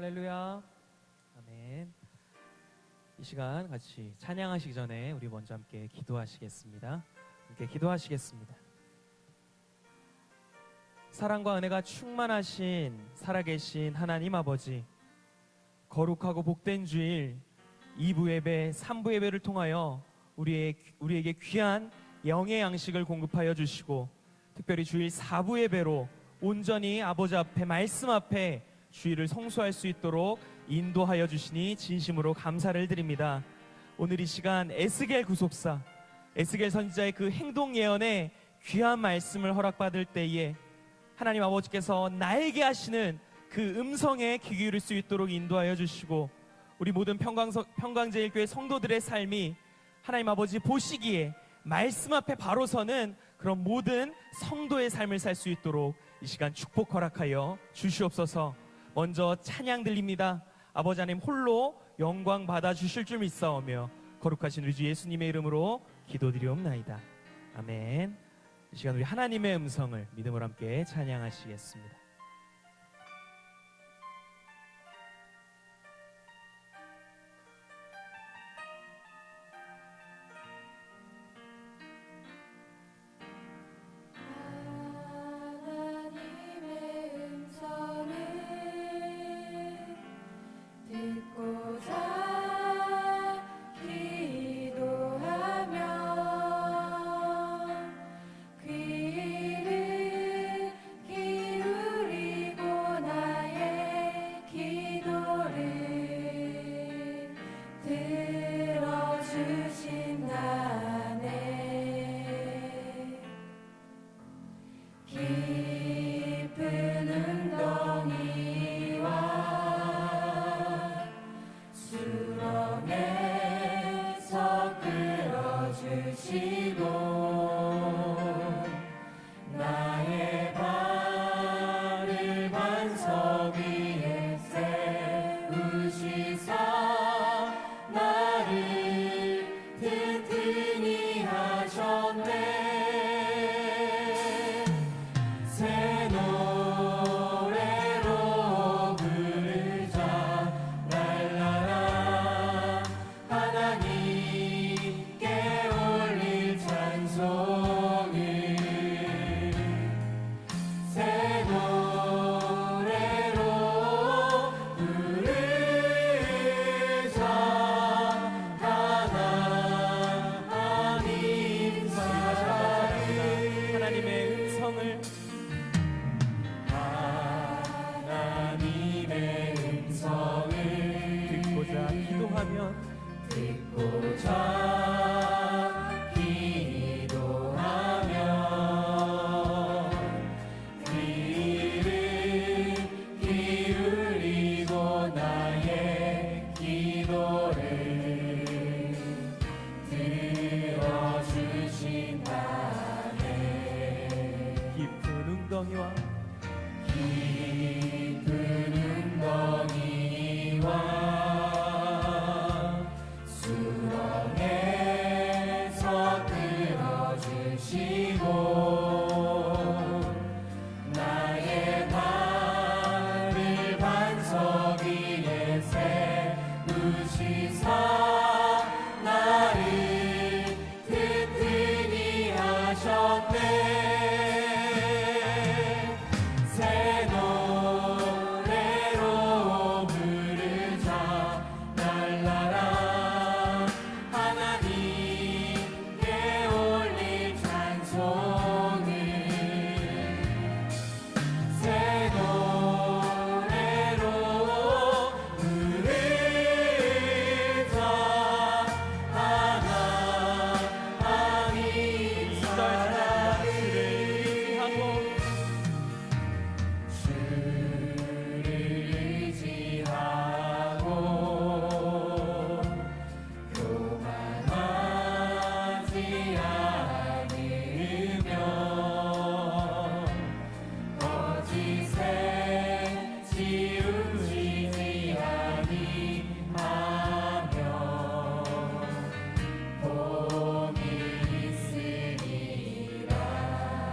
할렐루야. 아멘. 이 시간 같이 찬양하시기 전에 우리 먼저 함께 기도하시겠습니다. 함께 기도하시겠습니다. 사랑과 은혜가 충만하신 살아계신 하나님 아버지, 거룩하고 복된 주일 2부 예배, 3부 예배를 통하여 우리에게 귀한 영의 양식을 공급하여 주시고, 특별히 주일 4부 예배로 온전히 아버지 앞에, 말씀 앞에 주일을 성수할 수 있도록 인도하여 주시니 진심으로 감사를 드립니다. 오늘 이 시간 에스겔 구속사, 에스겔 선지자의 그 행동 예언에 귀한 말씀을 허락받을 때에 하나님 아버지께서 나에게 하시는 그 음성에 귀 기울일 수 있도록 인도하여 주시고, 우리 모든 평강제일교회 성도들의 삶이 하나님 아버지 보시기에 말씀 앞에 바로 서는 그런 모든 성도의 삶을 살 수 있도록 이 시간 축복 허락하여 주시옵소서. 먼저 찬양 들립니다. 아버지 하나님 홀로 영광 받아 주실 줄 믿사오며 거룩하신 우리 주 예수님의 이름으로 기도드리옵나이다. 아멘. 이 시간 우리 하나님의 음성을 믿음으로 함께 찬양하시겠습니다.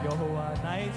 여호와 나의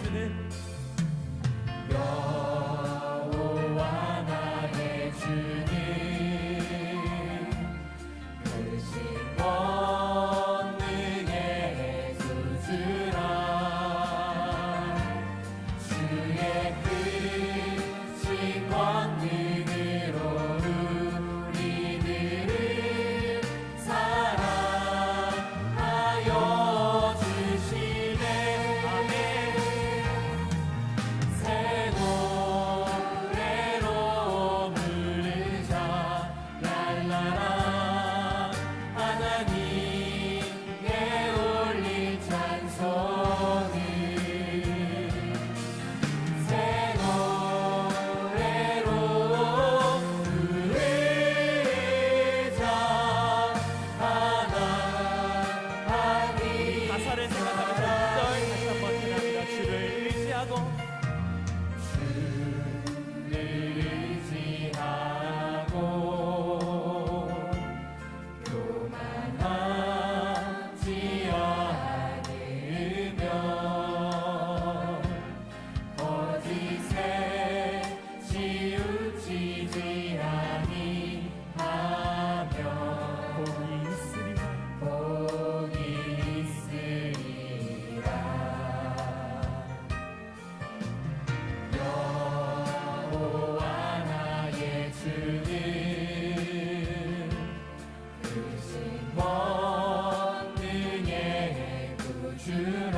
주라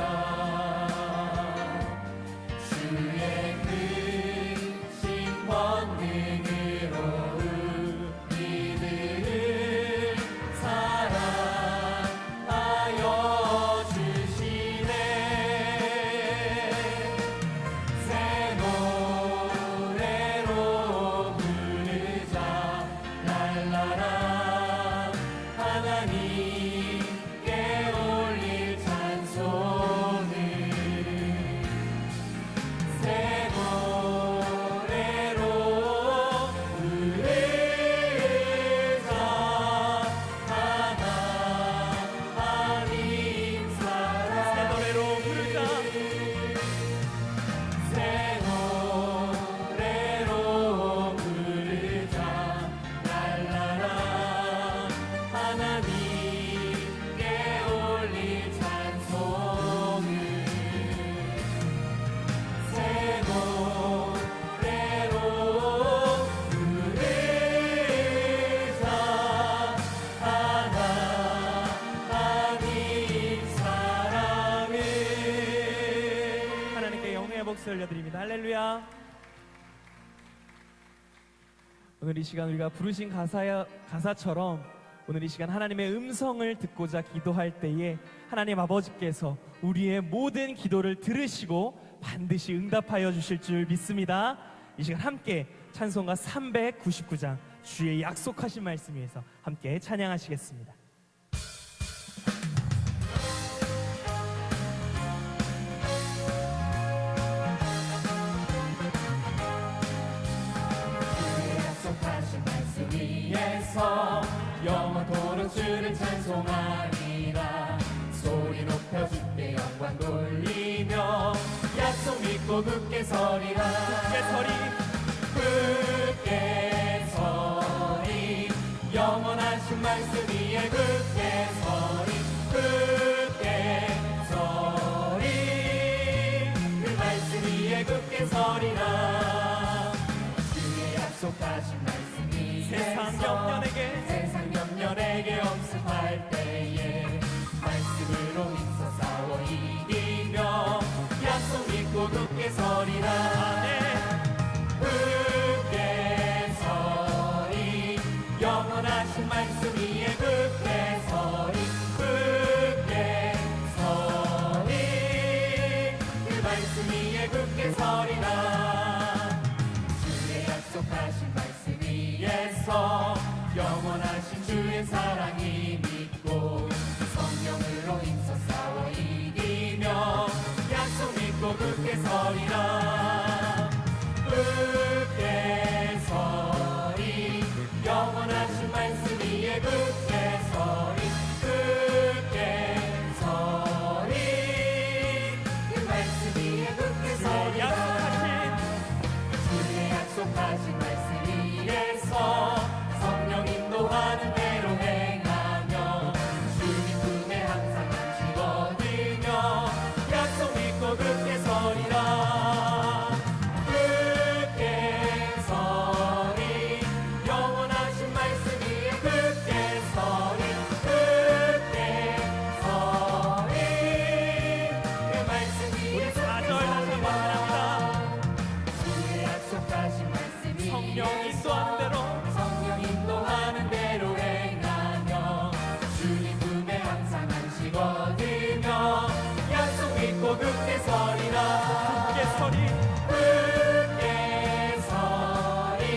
주의 크신 권능으로 우리들을 사랑하여 주시네 새 노래로 부르자 랄라라 하나님께 올릴 찬송을 새 노래로 부르자 하나님 사랑 새 노래로 부르자 새 노래로 부르자 랄라라 하나님께 올릴 찬송을 새 노래로 부르자 하나님 사랑을 하나님께 영광의 목소리 올려드립니다. 할렐루야. 오늘 이 시간 우리가 부르신 가사처럼 오늘 이 시간 하나님의 음성을 듣고자 기도할 때에 하나님 아버지께서 우리의 모든 기도를 들으시고 반드시 응답하여 주실 줄 믿습니다. 이 시간 함께 찬송가 399장 주의 약속하신 말씀 위에서 함께 찬양하시겠습니다. 주의 약속하신 말씀 위에서 영원토록 주를 찬송하리라 소리 높여 주께 영광 돌리며 약속 믿고 굳게 서리라 함께 서리 굳게 서리 영원하신 말씀 위에 굳게 서리 굳게 서리 그 말씀 위에 굳게 서리라 주의 약속하신 말씀 위에서 세상 염려에게 세상 염려에게 엄습할 때에 말씀으로 힘써 싸워 이기며 약속 믿고 굳게 서리라 굳게 서리 영원하신 말씀 위에 굳게 서리 굳게 서리 그 말씀 위에 굳게 서리라 주의 약속하신 말씀 위에서 영원하신 주의 사랑이 믿고 성령으로 힘써 싸워 이기며 약속 믿고 굳게 서리라 굳게 서리 영원하신 말씀 위에 굳게 서리 굳게 서리 그 말씀 위에 굳게 서리라 주의 약속하신 말씀 위에서 성령 인도하는 대로 행하며 주님 품에 항상 안식 얻으며 약속 믿고 굳게 서리라 굳게 서리 영원하신 말씀 위에 굳게 서리 굳게 서리 그 말씀 위에 굳게 서리라 주의 약속하신 말씀 위에 성령 인도하는 대로 성령 인도하는 대로 행하며 주님 품에 항상 안식 얻으며 약속 믿고 굳게 서리라 함께 서리 굳게 서리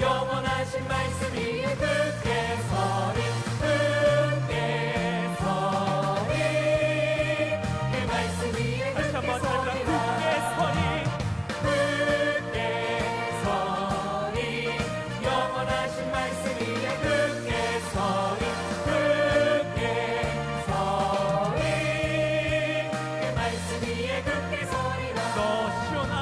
영원하신 말씀 위에 굳게 서리 굳게 서리 그 말씀 위에 다시 굳게 한번 하자. 서리라 함께 서리 굳게 서리 영원하신 말씀 위에 굳게 서리 굳게 서리 그 말씀 위에 굳게 서리라 너 시온아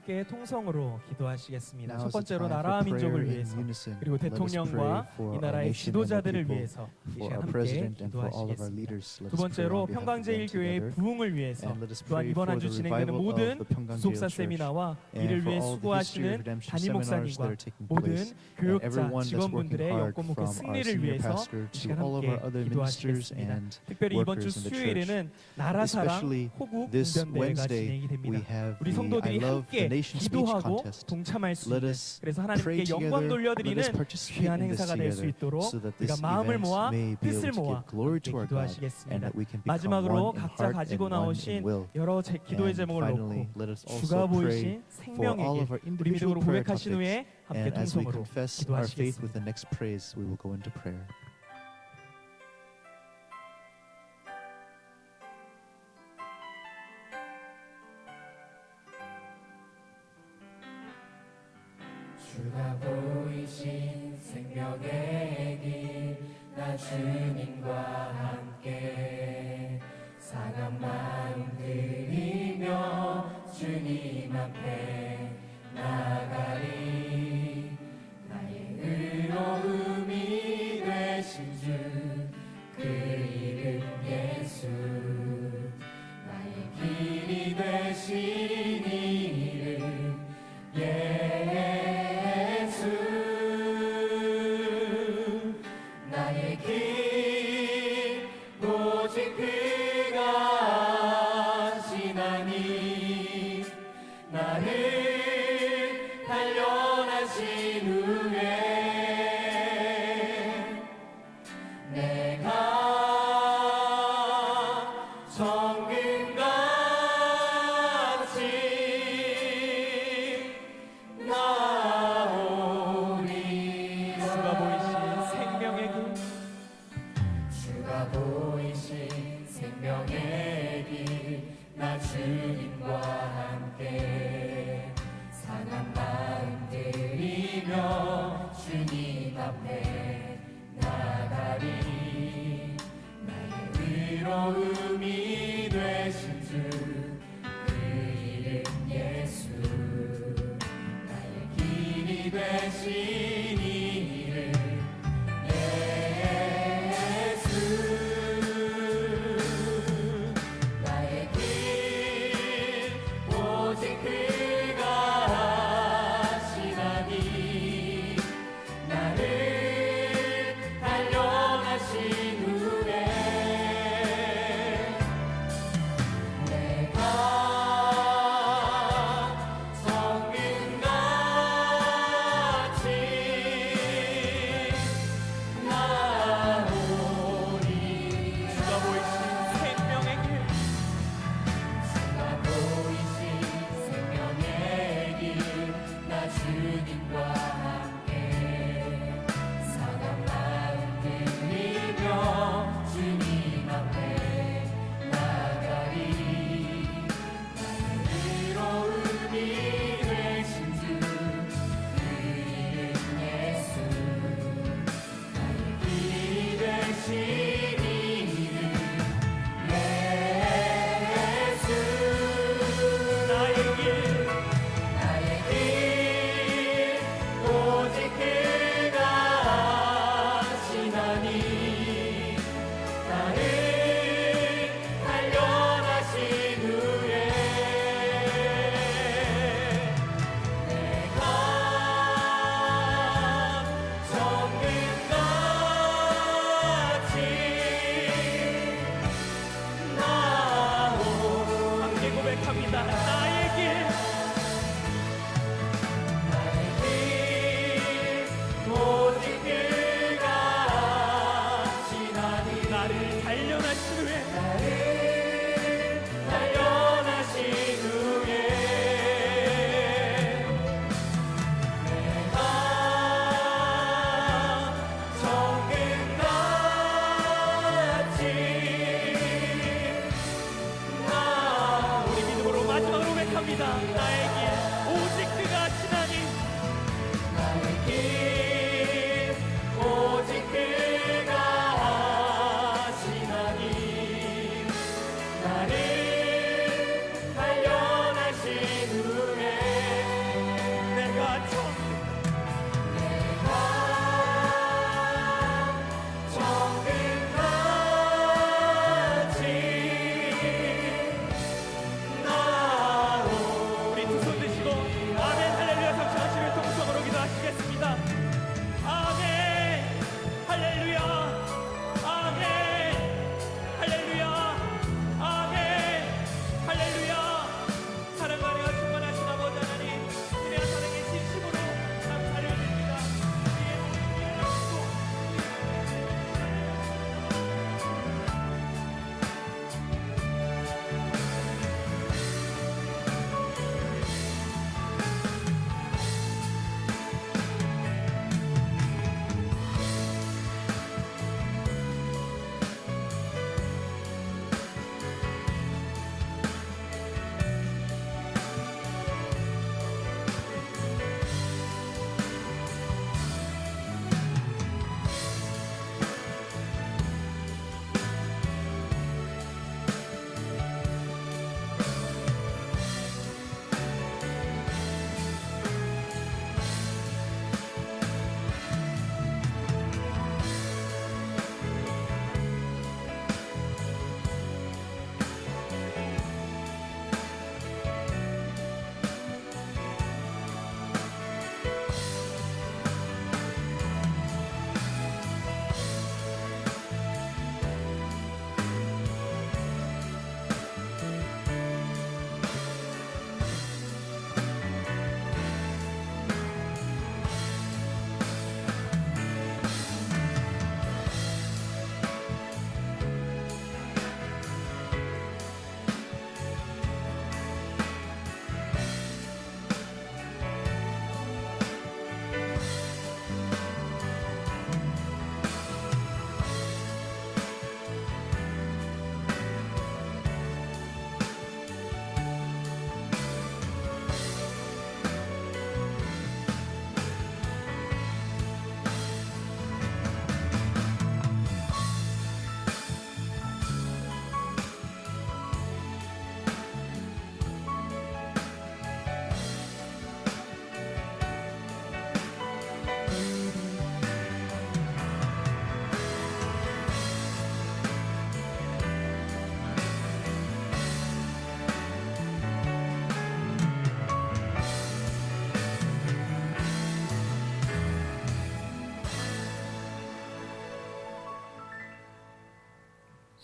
함께 통성으로 기도하시겠습니다. Now 첫 is the 번째로 time for 나라와 prayer 민족을 in 위해서 unison. 그리고 Let us pray 대통령과 for 이 our 나라의 nation and the 지도자들을 people, 위해서 이 for 시간 our 함께 president and for all of our 기도하시겠습니다. leaders. Let 두 us pray 번째로 on behalf of them 평강제일교회의 together. 부흥을 위해서 And let us 또한 pray 이번 for 한 주 the 진행되는 revival 모든 of the Pyongyang 구속사 Church 세미나와 and 이를 for 위해 all the history of 수고하시는 redemption 담임 seminars that 목사님과 are taking 모든 place. 교육자, Everyone that's working 직원분들의 hard 영권목회 from our 승리를 senior 위해서 pastor 이 to 시간 all of 함께 our other ministers 기도하시겠습니다. and 특별히 이번 주 workers in the church. 수요일에는 나라사랑 Especially 호국 this 공변대회가 Wednesday, 진행이 we 됩니다. have 우리 the I 성도들이 Love the 함께 Nation speech 기도하고 contest. 동참할 수 Let 있는 us 그래서 pray 하나님께 영광 together. Let 돌려드리는 us participate 귀한 in this 행사가 될 수 together 있도록 so that 우리가 this 마음을 event 모아 may be able 뜻을 to 모아 give glory 함께 to our God and 기도하시겠습니다. that we can become 마지막으로 one in 각자 heart 가지고 and one in 나오신 will. 여러 기도의 And 제목을 finally, 놓고 let us 주가 also pray 보이신 for all of 생명에게 our 우리 individual 믿음으로 prayer 고백하신 topics. 후에 함께 And as we 통성으로 confess our faith with 기도하시겠습니다. the next praise, we will go into prayer. 주가 보이신 생명의 길, 나 주님과 함께 상한 마음 들이며 주님 앞에 나가리. 나의 의로움이 되신 주, 그 이름 예수. 나의 길이 되신 이름 예수. 나의 길 오직 그가 아시나니. 나를 단련하신 후에 내가 정금같이 나오리라. 주가 보이신 생명의 길 주가 보이신 생명의 길, 나 주님과 함께 상한 마음 들이며 주님 앞에 나가리. 나의 의로움이 되신 주, 그 이름 예수. 나의 길이 되신 이름 예수. 나의 길 오직 그가 아시나니. 나를 단련하신 후에 내가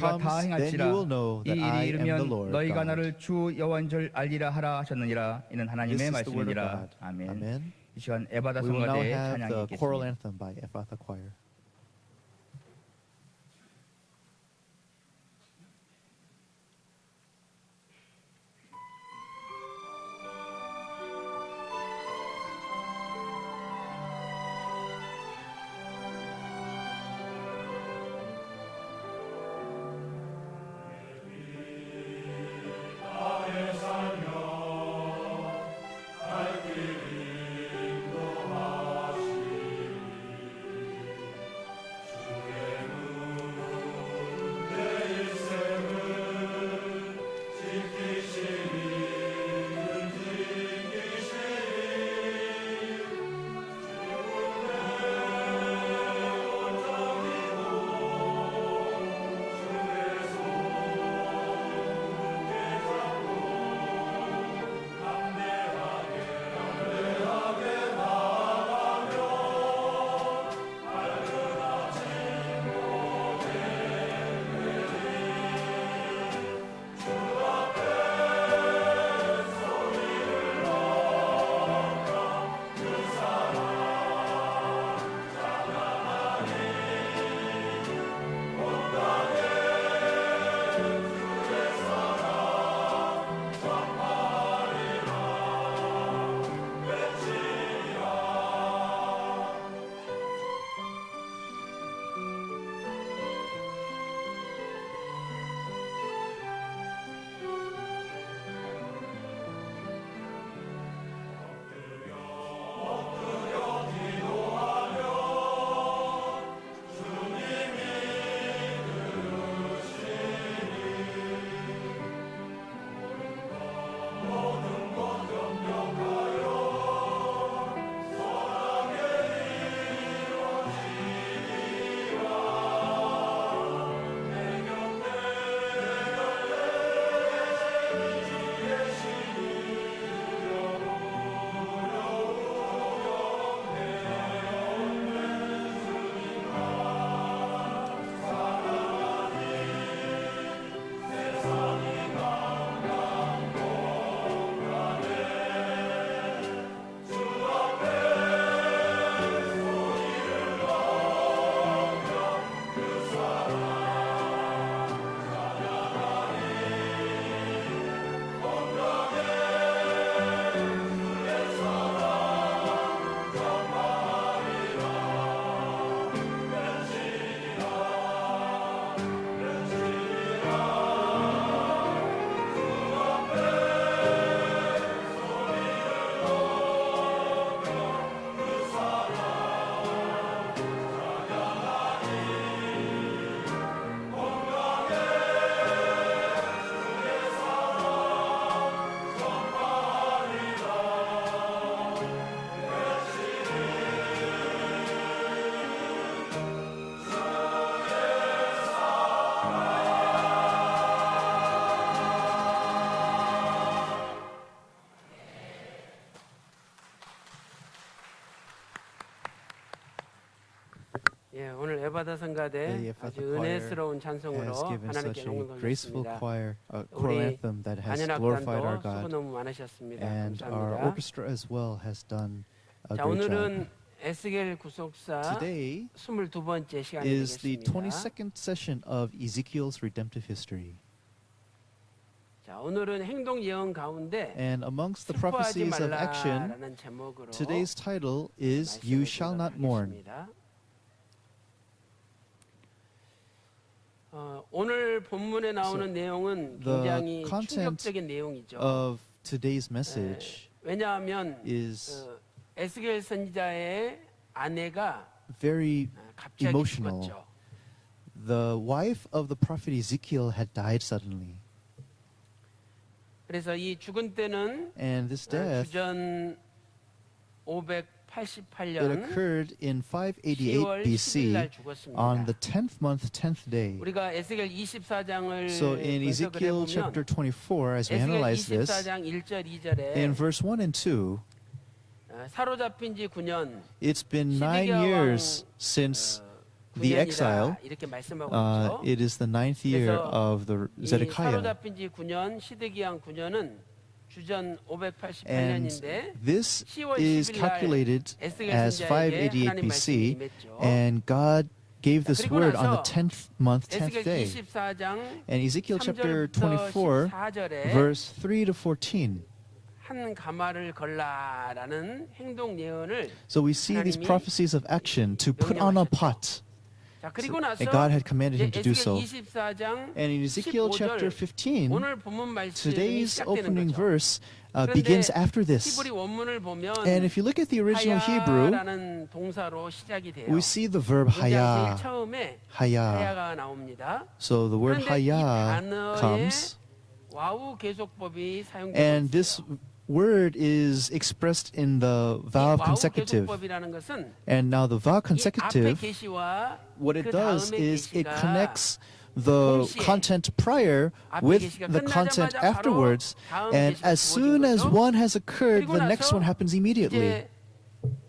너희가 comes, 다 then 행할지라. you will know 이 that I 일이 am the 이르면 Lord 너희가 God. 나를 주 여호와인 줄 알리라 하라 하셨느니라. 이는 This 하나님의 is the word of 말씀이니라. God. 아멘. Amen. 이 시간 에바다 We will now 성가대의 have 찬양이 the choral 있겠습니다. anthem by Ephatha Choir. 예, 오늘 에바다 The 성가대 Ephatha 아주 choir 은혜스러운 찬송으로 has given 하나님께 such 영광을 a graceful 돌렸습니다. choral 우리 anthem that has glorified our 반연악단도 수고 God, 너무 많으셨습니다. and our 감사합니다. orchestra as well has done a 자, great job. 오늘은 에스겔 구속사 Today 22번째 시간이 is the 되겠습니다. 22nd session of Ezekiel's redemptive history. 자, 오늘은 행동 예언 가운데 And amongst the 슬퍼하지 prophecies of action, 말라라는 제목으로 today's title is You Shall Not Mourn. 오늘 본문에 나오는 So, 내용은 the 굉장히 content 충격적인 내용이죠. Of today's message 왜냐하면 is 에스겔 선지자의 아내가 very 갑자기 emotional. 죽었죠. The wife of the prophet Ezekiel had died suddenly. 그래서 이 죽은 때는 And this death, 주전 it 588년 occurred in 588 10월 10일 BC 날 죽었습니다. on the 10th month, 10th day. 우리가 에스겔 24장을 So in 분석을 Ezekiel 해보면 chapter 24, as we 에스겔 analyze this, 24장 1절 2절에 in verse 1 and 2, 사로잡힌 지 9년 it's been 9 시드기야 years 왕, since the 9년이다 exile. 이렇게 말씀하고 있죠. It is the 9th year 그래서 of the 이 Zedekiah. 사로잡힌 지 9년 시드기야 왕 9년은 주전 And 588년인데 this 10월 is 10일 날 calculated 에스겔 as 선지자에게 588 하나님 말씀이 BC, 임했죠. and God gave this 그리고 word on the 나서 10th month, 10th 에스겔 day. 24장 And Ezekiel chapter 3절부터 24, 14절에 verse 3 to 14. 한 가마를 걸라라는 행동 예언을 So we see these prophecies of action to put on a pot. 자 그리고 나서 And God had commanded him to do so. 에스겔 24장 And in Ezekiel chapter 15, 오늘 본문 말씀이 today's 시작되는 opening 거죠. verse 그런데 begins after this. 히브리 원문을 보면 And if you look at the original Hebrew, 하야라는 동사로 시작이 돼요. we see the verb 문장 제일 haya. 처음에 haya. 하야가 나옵니다. So the word 그런데 이 haya 단어에 comes, 와우 계속법이 사용되고 and 있어요. this word is expressed in the 이 vow 와우 consecutive. 계속법이라는 것은 And now the vow 이 앞에 consecutive, 계시와 what it 그 does 다음의 is it 계시가 connects the 동시에 content prior 앞에 with 계시가 the content 끝나자마자 afterwards, 바로 다음 and 계시가 as soon as 부어진 거죠. one has occurred, 그리고 the next 나서 one happens immediately. 이제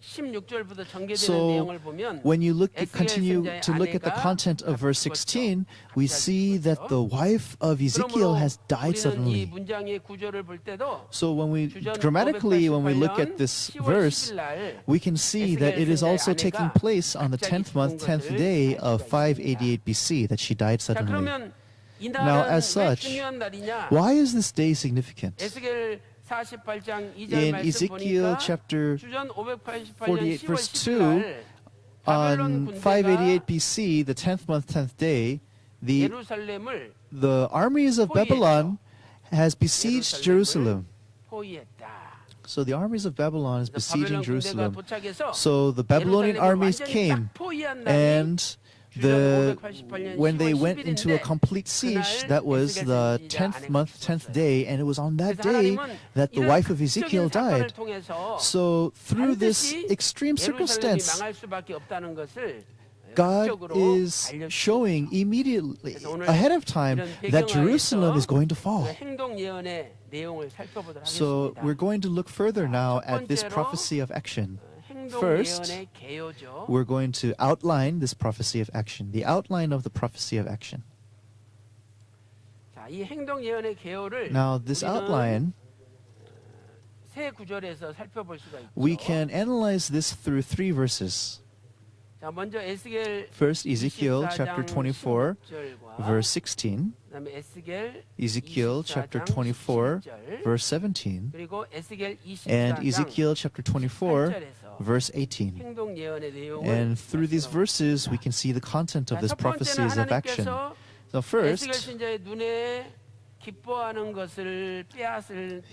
16절부터 전개되는 So 내용을 보면 when you 에스겔 continue 선지자의 to look at the 아내가 content of verse 죽었죠. 16, we 갑자기 see that 죽었죠. the wife of Ezekiel 그러므로 has 우리는 이 died suddenly. 문장의 구조를 볼 때도 So when we 주전 grammatically, when we look 588년 at this 10월 verse, 10일 날 we can see that it is also taking place on the 10th month, 10th day of 588 BC, that she died 자 suddenly. 그러면 이 Now, 날은 as 왜 such, 중요한 날이냐? Why is this day significant? 에스겔 48장 2절 In 말씀 Ezekiel 보니까 chapter 주전 588년 48 10월 verse 10일 날 바벨론 on 588 군대가 BC, the 10th month, 10th day, the 예루살렘을 armies of Babylon has besieged Jerusalem. 포위했다. So the armies of Babylon is 그래서 바벨론 besieging 군대가 Jerusalem. 도착해서 So the Babylonian 예루살렘을 armies 완전히 came, 딱 포위한 날이 and 주전 588년 when they 10월 went into a 10일인데 complete siege, 그날 that was 에스겔 the 선지자 10th 아내가 month, 10th 죽었어요. day, and it was on that 그래서 day 하나님은 that the 이런 wife of Ezekiel 극적인 사건을 died. 통해서 So through this 반드시 extreme 예루살렘이 circumstance, 망할 수밖에 없다는 것을 God 극적으로 is 알려주셨어요. showing immediately, 그래서 오늘 ahead of time, 이런 that 배경하에서 Jerusalem is going to fall. 그 행동 예언의 내용을 살펴보도록 So 하겠습니다. we're going to look further now 첫 at this 번째로 prophecy of action. 행동 First, 예언의 개요죠. We're going to outline this prophecy of action, the outline of the prophecy of action. 자, 이 행동 예언의 개요를 Now, this 우리는 outline, 세 구절에서 살펴볼 수가 있죠. we can analyze this through 3 verses. 자, 먼저 에스겔 First, Ezekiel chapter 24, 16절과 verse 16, 그다음에 에스겔 Ezekiel 24장 chapter 24, 17절, verse 17, 그리고 에스겔 24장 and Ezekiel chapter 24, 18절에서 verse 18. 행동 예언의 내용을 And through these 말씀하고 verses, we 있습니다. can see the content of 자, this 첫 prophecies 번째는 of action. 하나님께서 So 에스겔 first, 신자의 눈에 기뻐하는 것을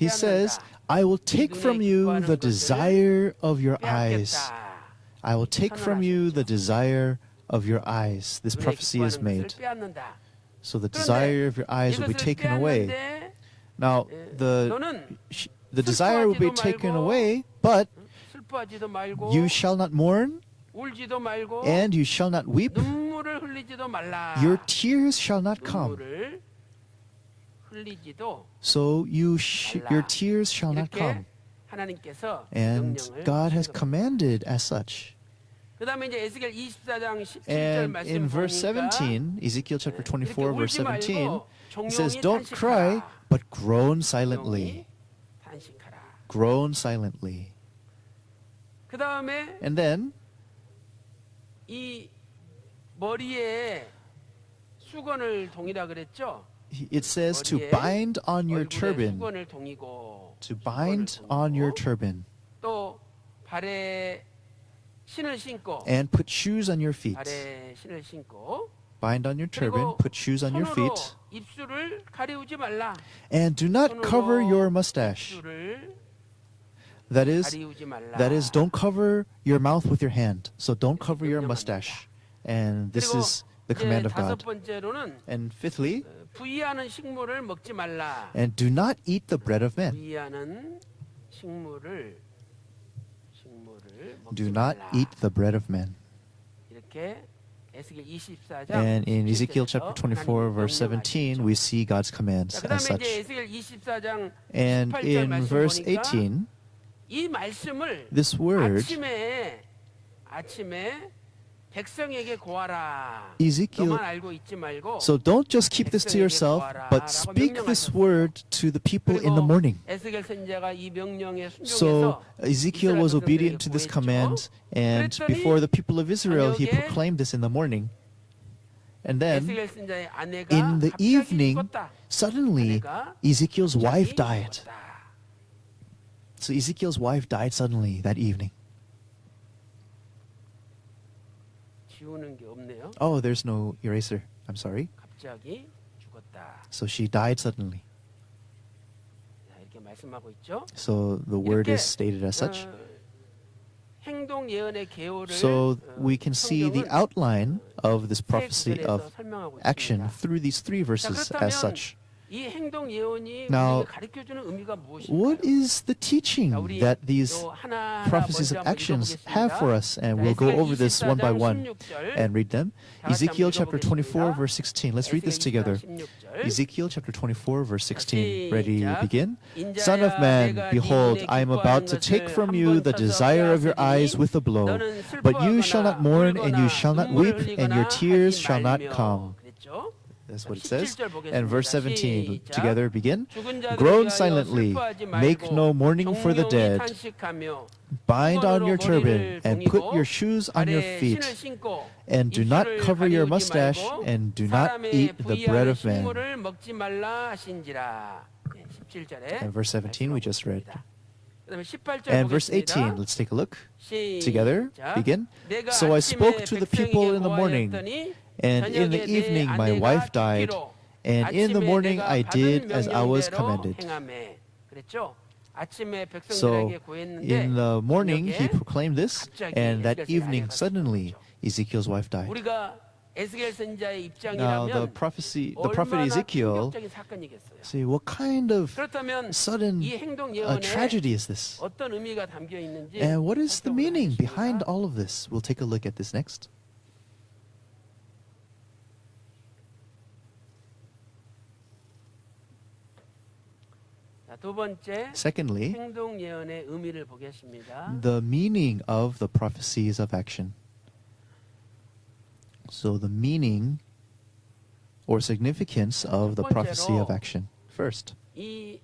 he says, I will take from you the desire of your eyes. 빼앗겠다. I will take from you the desire of your eyes. This 눈에 prophecy is 기뻐하는 made. 것을 빼앗는다. So the desire of your eyes will be 이것을 taken away. 빼앗는데 Now, 너는 the desire will be taken away, but 슬퍼하지도 말고 you shall not mourn, 울지도 말고 and you shall not weep. 눈물을 흘리지도 말라. Your tears shall not come. 눈물을 흘리지도 So your tears shall not 이렇게 come. 하나님께서 And 명령을 God has 하신 겁니다. commanded as such. 그다음에 이제 에스겔 24장 17절 And 말씀 in verse 보니까 17, Ezekiel chapter 24, verse 울지 말고 17, it 종용이 says, Don't cry, 탄식하라. but groan silently. 종용이 탄식하라. Groan silently. 그다음에 And then, 이 머리에 수건을 동이라 그랬죠. it says to 머리에 bind on your 얼굴에 turban. 수건을 동이고 To bind 수건을 on your 동이고, turban. 또 발에 신을 신고 And put shoes on your feet. 발에 신을 신고 Bind on your turban, 그리고 put shoes on your 손으로 feet. 입술을 가리우지 말라. And do not cover 손으로 your mustache. 입술을 That is, 가리우지 말라. don't cover your mouth with your hand. So don't cover your mustache. And this 그리고 is the 이제 command of 다섯 God. 번째로는 And fifthly, 부의하는 식물을 먹지 말라. and do not eat the bread of men. 부의하는 식물을 먹지 Do not 말라. eat the bread of men. 이렇게 에스겔 24장 And in Ezekiel 17절에서 chapter 24, verse 17, we see God's commands 자, as 그다음에 이제 such. 에스겔 24장 And 18절 in 말씀 verse 보니까 18, 이 말씀을 this word, 아침에 백성에게 고하라. Ezekiel, 너만 알고 있지 말고 so don't just keep this to yourself, but speak this word to the people in the morning. 에스겔 선지자가 이 명령에 So 순종해서 Ezekiel was obedient to this command, and before the people of Israel, he proclaimed this in the morning. And then, 에스겔 선지자의 아내가 in the 갑자기 evening, 죽었다. suddenly, 아내가 Ezekiel's wife 갑자기 died. 죽었다. So Ezekiel's wife died suddenly that evening. 지우는 게 없네요. Oh, there's no eraser. I'm sorry. 갑자기 죽었다. So she died suddenly. 자, 이렇게 말씀하고 있죠. So the word 이렇게, is stated as such. 행동 예언의 개요를 So we can see the 성경은 outline of this 세 prophecy 구절에서 of 설명하고 action 있습니다. through these three verses as such. 이 행동 예언이 Now, 우리에게 가르쳐주는 의미가 무엇일까요? What is the teaching 자, 우리 that these 또 하나하나 prophecies 먼저 of 한번 actions 읽어보겠습니다. have for us? And 자, we'll go 에스겔 over this one by 24장 one 16절. and read them. 다 같이 Ezekiel 한번 chapter 24, 읽어보겠습니다. verse 16. Let's read this 에스겔 together. 16절. Ezekiel chapter 24, verse 16. Ready to 시작. begin? 인자야, Son of man, 내가 네 behold, 눈에 I am 기뻐하는 about to 것을 take from 한 you 번 the 쳐서 desire of your 빼앗으니 eyes with a blow. 너는 But you shall 슬퍼하거나 not mourn, and you 울거나 shall not 눈물을 weep, and your 흘리거나 tears 하지 shall not 말며. come. 그랬죠? That's what it says. 17절 보겠습니다. And verse 17, 시작. together begin. 죽은 자들을 Groan 위하여 silently, 슬퍼하지 make 말고 no mourning for the 정령이 dead. 탄식하며 Bind on your 수건으로 turban 머리를 and put 동이고 your shoes on your 발에 feet, 신을 신고 and do not 입술을 cover your 가리우지 mustache, 말고 and do not 사람의 eat the bread 부위하는 of man. 식물을 먹지 말라 하신지라. 17절에 And verse 17 we just read. 그다음에 18절 And verse 18, 보겠습니다. let's take a look. 시작. Together, begin. 내가 So I 아침에 spoke to the people in the 백성에게 morning, 고하였더니 and in the 저녁에 내 evening my 아내가 wife died, 죽기로 and in the 아침에 morning 내가 I 받은 did as I was 명령대로 commanded. 행하매. 그랬죠? 아침에 So 백성들에게 고했는데 in the morning he 저녁에 proclaimed this, 갑자기 and that 에스겔의 evening 아내가 suddenly 죽었죠. Ezekiel's wife died. 우리가 에스겔 선지자의 Now the 입장이라면 prophet 얼마나 Ezekiel, 충격적인 사건이겠어요. see what kind of 그렇다면 sudden 이 행동 tragedy 예언에 is this? 어떤 의미가 담겨 있는지 And what is the 살펴보도록 meaning 하겠습니다. behind all of this? We'll take a look at this next. 자, 두 번째 Secondly, 행동 예언의 의미를 보겠습니다. the meaning of the prophecies of action. So the meaning or significance of the prophecy of action. First, 이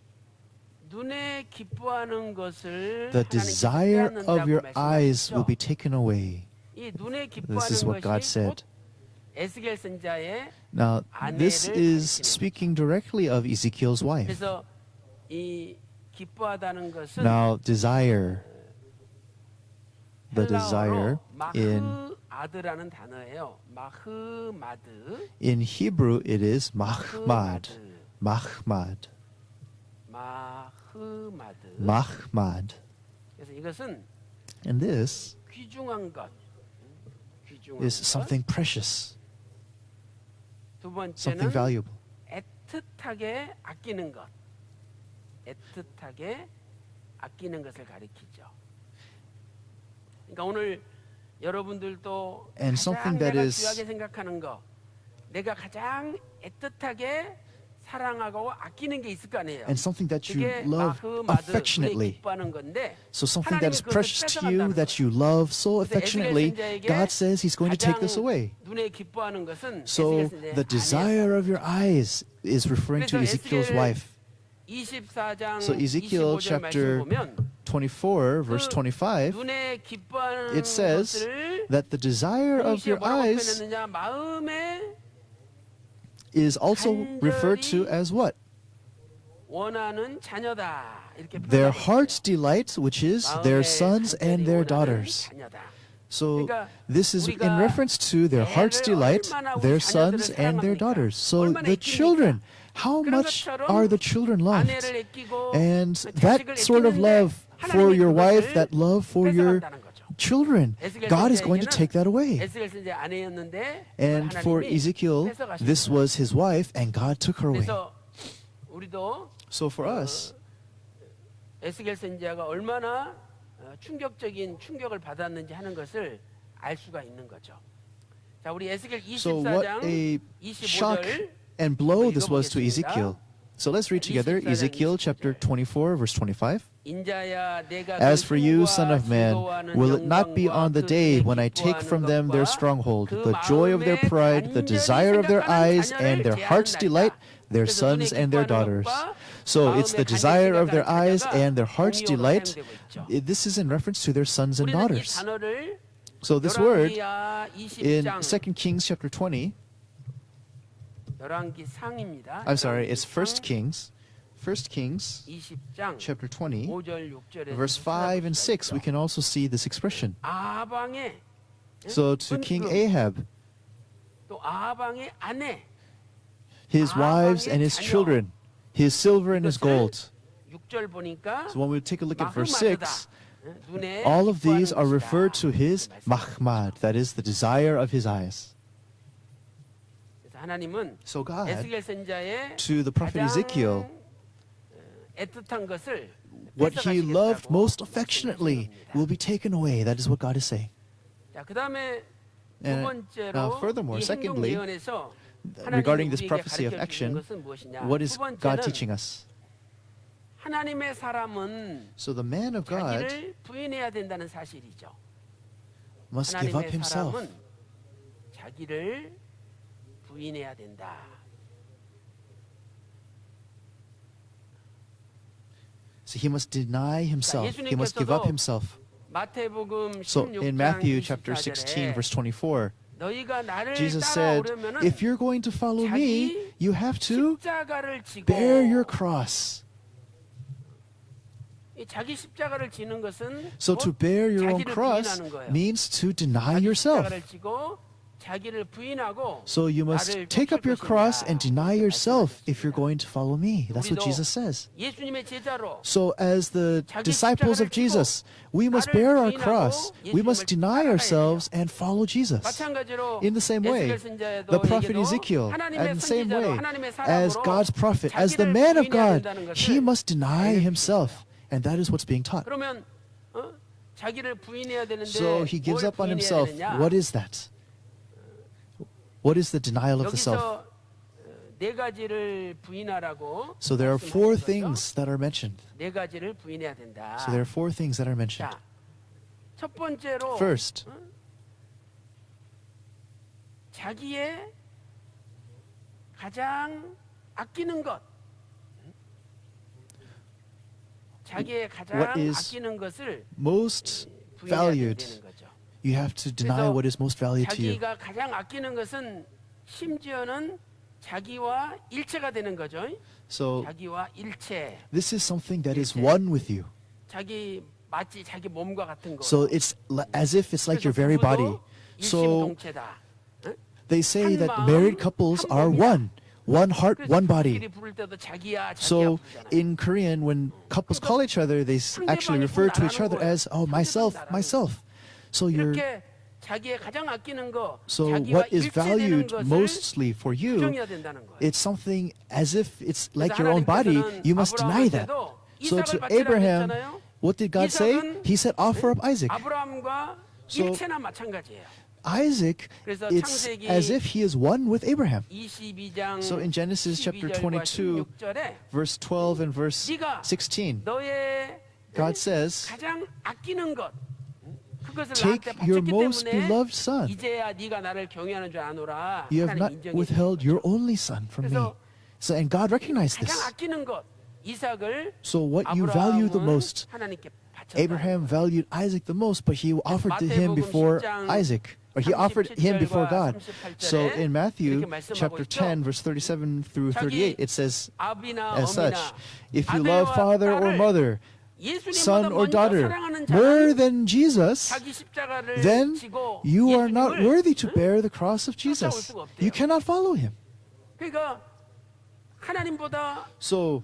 눈에 기뻐하는 것을 the desire 하나님께서 of your 빼앗는다고 eyes will 말씀하셨죠. be taken away. 이 눈에 This is 기뻐하는 what God 것이 said. 곧 에스겔 선지자의 Now, this 아내를 is 가리키는 speaking directly of Ezekiel's wife. 그래서 이 기뻐하다는 것은 Now, desire, the desire 헬라어로 in 마흐아드라는 단어예요. 마흐마드. in Hebrew it is mahmad. Mahmad. 마흐마드. Mahmad. 그래서 이것은 And this 귀중한 것. 귀중한 is 것. something precious, 두 something 번째는 valuable. 애틋하게 아끼는 것. 애틋하게 아끼는 것을 가리키죠. 그러니까 오늘 여러분들도 And 가장 something that 내가 is- 귀하게 생각하는 거, 내가 가장 애틋하게 사랑하고 아끼는 게 있을 거 아니에요. And something that you 그게 love 마흐마드, affectionately. 눈에 기뻐하는 건데 So something that is 하나님은 precious 그것을 to you, 뺏어간다는 that you love so 그래서 affectionately, 에스겔 선지자에게 God says He's going to take 가장 this away. 눈에 기뻐하는 것은 So 에스겔 선지자의 the desire of your eyes is referring to 그래서 Ezekiel's 에스겔 wife. 24장 So Ezekiel 25절 chapter 말씀 보면 24, verse 그 25, 눈에 기뻐하는 it says 것을 that the desire of 동시에 your 뭐라고 eyes 표현했느냐? 마음에 is also referred to as what? 원하는 자녀다. 이렇게 Their 표현하고 heart's delight, which is their sons and their daughters. 자녀다. So 그러니까 this is in 우리가 reference to their heart's 애를 delight, 얼마나 우리 their 자녀들을 sons and their 사랑합니까? daughters. So 얼마나 the 애낍니까? children, how 그런 much 것처럼 are the children loved? 아내를 애끼고 And 자식을 that sort of 애끼는데 love for 하나님이 your wife, 그것을 that love for your 뺏어간다는 거죠. children, 에스겔 God is going to 선지자에게는 take that away. 에스겔 선지자 아내였는데 And for 하나님이 Ezekiel, 뺏어가신 this 거예요. was his wife, and God took her away. 그래서 우리도 So for us, 에스겔 선지자가 얼마나 충격적인 충격을 받았는지 하는 것을 알 수가 있는 거죠. 자, 우리 에스겔 so what 24장 a shock 25절 and blow this was to Ezekiel. So let's read together Ezekiel chapter 24, verse 25. 인자야, 내가 As 그 for you, 힘과 son of man, 즐거워하는 will it not be 영광과 on the 그 day 길에 when I take 기뻐하는 from them their 것과 stronghold, 그 the joy of their 마음에 pride, the 간절히 desire of their 생각하는 eyes, 자녀를 and their heart's 제한한다. delight, their 그래서 sons 눈에 and their 기뻐하는 daughters? 것과 So it's the 마음에 desire of their 간절히 eyes 생각하는 and their 자녀가 heart's 공유로 delight. 사용되고 있죠. This is in reference to their sons and 우리는 이 daughters. 단어를 So this word 열왕기하 in 20장 2 Kings chapter 20, 열왕기상입니다. I'm sorry, it's 1 열왕기상 Kings, 1 Kings 20장 chapter 20, 5절 6절에 verse 5 and 6, we can also see this expression. 아방의 So to King Ahab, 또 아방의 아내 his wives and his children, his silver and his gold. 6절 보니까 So when we take a look at verse 마흐마드다. 6, 눈에 all of these are 기뻐하는 referred 것이다. to his 말씀입니다. mahmad, that is the desire of his eyes. 그래서 하나님은 So God, 에스겔 선지자의 to the prophet 가장 Ezekiel, 애틋한 것을 what he loved 뺏어가시겠다고 most affectionately 말씀하십니다. will be taken away. That is what God is saying. 자, 그다음에 두 And 번째로 furthermore, 이 행동 secondly, 예언에서 regarding 하나님이 this 우리에게 prophecy of 가르쳐 action, 주는 것은 무엇이냐? what is 두 God 번째는 teaching us? 하나님의 사람은 So the man of God 자기를 부인해야 된다는 사실이죠. must give up 하나님의 himself. 사람은 자기를 부인해야 된다. So he must deny himself. He must give up himself. 마태복음 So 16장 in Matthew chapter 16, 24절에 verse 24, 너희가 나를 Jesus said, 따라오려면은 if you're going to follow me, you have to 십자가를 지고 bear your cross. 이 자기 십자가를 지는 것은 So to 곧 bear your own 자기를 cross 부인하는 거예요. means to deny 자기 yourself. 십자가를 지고 자기를 부인하고 So you must 나를 take up your 쫓을 cross 것이다. and deny yourself if you're 말씀하셨습니다. going to follow me. That's what 우리도 Jesus says. 예수님의 제자로 So as the 자기 disciples of 십자가를 Jesus, we must 나를 bear our 부인하고 cross. We must 예수님을 deny 따라가야 ourselves and follow Jesus. 마찬가지로 In the same way, 에스겔 선지자도 the prophet 얘기도 Ezekiel, 하나님의 and the same 선지자로 way, 하나님의 as 사람으로 God's prophet, as the 자기를 man of 부인해야 God, 된다는 것을 he must deny 알려주셨어요. himself. And that is what's being taught. 그러면 자기를 부인해야 되는데 So he gives 뭘 up on 부인해야 himself. 되느냐? What is that? What is the denial of the self? 여기서 네 가지를 부인하라고 So there are four 말씀하신 거죠. things that are mentioned. 네 가지를 부인해야 된다. So there are four things that are mentioned. 자, 첫 번째로 First, 자기의 가장 아끼는 것, 자기의 가장 What is 아끼는 것을 most 부인해야 valued. 되는 거죠. You have to deny what is most valued to you. 자기가 가장 아끼는 것은 심지어는 자기와 일체가 되는 거죠. So 자기와 일체, this is something that is 일체. one with you. 자기 마치 자기 몸과 같은 거. So it's as if it's like your very body. So 일심동체다. they say 한 that 마음, married couples 한 are 몸이다. one heart, one body. 부부끼리 부를 때도 자기야, 자기야 So 부르잖아요. in Korean, when couples call each other, they actually refer to each other as, oh, myself, myself. So you're 이렇게 자기의 가장 아끼는 거, so 자기와 what is 일체되는 valued 것을 mostly for you, 부정해야 된다는 거예요. it's something as if it's 그래서 like your own body. 하나님께서는 You must deny that. 아브라함한테도 So 이삭을 to 바치라고 Abraham, 했잖아요. what did God say? 이삭은 He said, offer up Isaac. 아브라함과 So- 일체나 마찬가지예요. Isaac, 그래서 it's 창세기 as if he is one with Abraham. 22장 So in Genesis chapter 22, 16절에 verse 12 and verse 네가 16, 너의 God says, 가장 아끼는 것 그것을 take 나한테 your 바쳤기 most 때문에 beloved son. 이제야 네가 나를 경외하는 줄 아노라. You have 하나님 not 인정해 withheld your only son from me. 그래서 So, and God recognized 가장 this. 아끼는 것 이삭을 So what you value the 아브라함은 most, 하나님께 바쳤다. Abraham valued Isaac the most, but he offered to him 마태복음 before 10장 Isaac. Or he offered him before God. 37절에 So in Matthew 이렇게 말씀하고 chapter 있죠. 10, verse 37 through 38, it says 아비나 as such, 어미나 if you love 아들과 father or 딸을 mother, 예수님보다 son or 먼저 daughter, 사랑하는 more 자는 than Jesus, 자기 십자가를 then 지고 you are not 예수님을 worthy to bear the cross of Jesus. 수가 없대요. You cannot follow him. 그러니까 하나님보다 So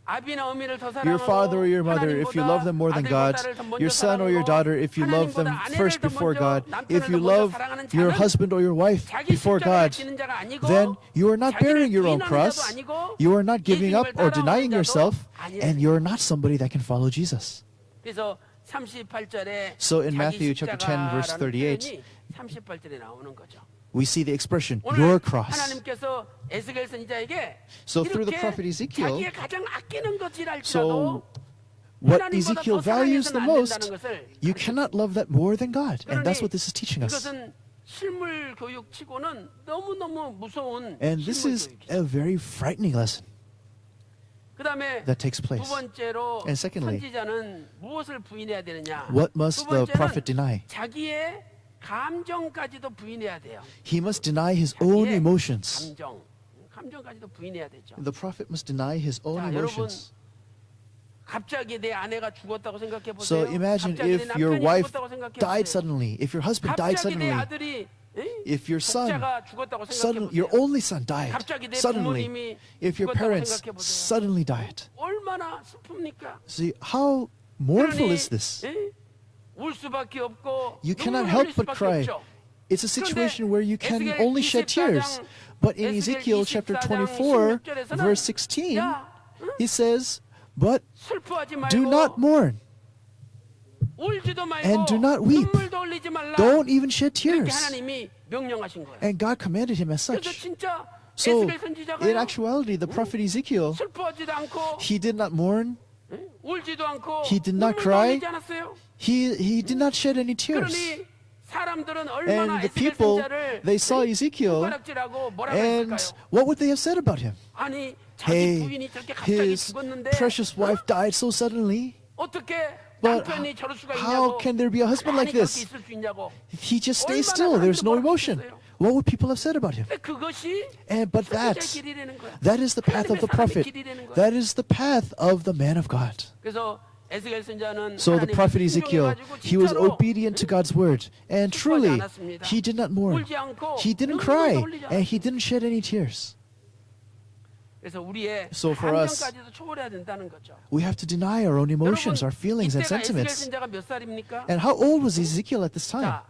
아비나 어미를 더 사랑하고 your father or your mother, if you love them more than God, your son or your daughter, if you love them first before God, if you love your husband or your wife before God, then you are not bearing your own cross, you are not giving up or denying yourself, and you are not somebody that can follow Jesus. 그래서 38절에 So in Matthew chapter 10, verse 38, 38절에 나오는 거죠. we see the expression, 오늘 your cross. 하나님께서 에스겔 선지자에게 So through the 이렇게 prophet Ezekiel, 자기의 가장 아끼는 것이랄지라도 So what 하나님보다 Ezekiel 더 values 사랑해서는 the 안 most, 된다는 것을 you 가르쳐 cannot love that more than God. And that's 그러니 what this is teaching us. 이것은 실물 교육치고는 너무너무 무서운 And this 실물 is 교육이죠. a very frightening lesson 그다음에 that takes 두 place. 번째로 And secondly, 선지자는 무엇을 부인해야 되느냐? What must 두 the 번째는 prophet deny? 자기의 감정까지도 부인해야 돼요. He must deny his own 자기의 emotions. 감정까지도 부인해야 되죠. The prophet must deny his own 자, emotions. 갑자기 내 아내가 죽었다고 생각해 보세요. So imagine 갑자기 내 if your 남편이 wife 죽었다고 생각해 died 보세요. suddenly, if your husband died 갑자기 내 suddenly, 아들이 if your son, 독자가 죽었다고 생각해 suddenly, 보세요. your only son died 갑자기 내 suddenly, 부모님이 if your 죽었다고 parents 생각해 보세요. suddenly died. 얼마나 슬픕니까? See, how mournful 그러니, is this? 울 수밖에 없고 You cannot 눈물을 help 흘릴 but 수밖에 cry. 없죠. It's a situation where you can 에스겔 only shed 24장, tears. But in 에스겔 Ezekiel chapter 24장 24, 16절에서는 verse 16, 야, he says, But 슬퍼하지 말고 do not mourn, 울지도 말고 and do not weep. 눈물도 흘리지 말라. don't even shed 이렇게 tears. 하나님이 명령하신 거예요. And God commanded him as 그래서 such. 진짜 So, 에스겔 in 선지자가요. actuality, the prophet Ezekiel, 슬퍼하지도 않고 he did not mourn, 울지도 않고 He did not 눈물도 cry. 흘리지 않았어요. he did not shed any tears. 그러니 사람들은 얼마나 And the 에스겔 people, 선지자를 they saw Ezekiel, 손가락질하고 뭐라고 and 했을까요? what would they have said about him? 아니 자기 Hey, 부인이 저렇게 갑자기 his 죽었는데 precious wife died so suddenly. 어떻게 But 남편이 저럴 수가 how 있냐고 can there be a husband like 가만히 this? 그렇게 있을 수 있냐고. He just stays 얼마나 still. There's no 사람들 emotion. 뭐라고 했겠어요? What would people have said about him? 근데 그것이 But 선지자의 that 길이라는 거야. is the path of 하나님의 the prophet. 사람의 길이라는 거야. That is the path of the man of God. 그래서 에스겔 선지자는 So the 하나님을 prophet Ezekiel, 순종해가지고 he was 진짜로 obedient to God's word. And truly, he did not mourn. 울지 않고 He didn't 눈물도 cry. 흘리지 And 않았어요. he didn't shed any tears. 그래서 우리의 So for us, 감정까지도 초월해야 된다는 거죠. We have to deny our own emotions, our feelings and 이때가 에스겔 sentiments. 선지자가 몇 살입니까? And how old was Ezekiel at this time? 자,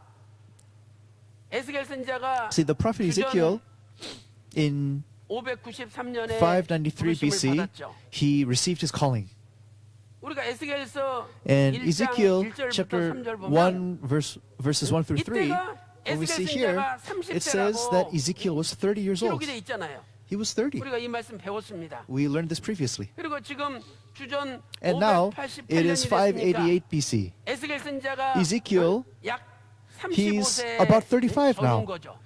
에스겔 선지자가 See, the prophet Ezekiel, in 593년에 593 부르심을 BC, 받았죠. he received his calling. 우리가 에스겔서 And 1장 Ezekiel 1절부터 chapter 3절 보면 1, verses 1 through 3, 이때가 when we see 에스겔 here, 선지자가 it says that 30세라고 Ezekiel was 30 years old. 기록이 돼 있잖아요. He was 30. 우리가 이 말씀 배웠습니다. We learned this previously. 그리고 지금 주전 And now, it is 588년이 됐으니까 588 BC. 에스겔 선지자가 Ezekiel, 약 he's 35세 about 35 now. 적은 거죠.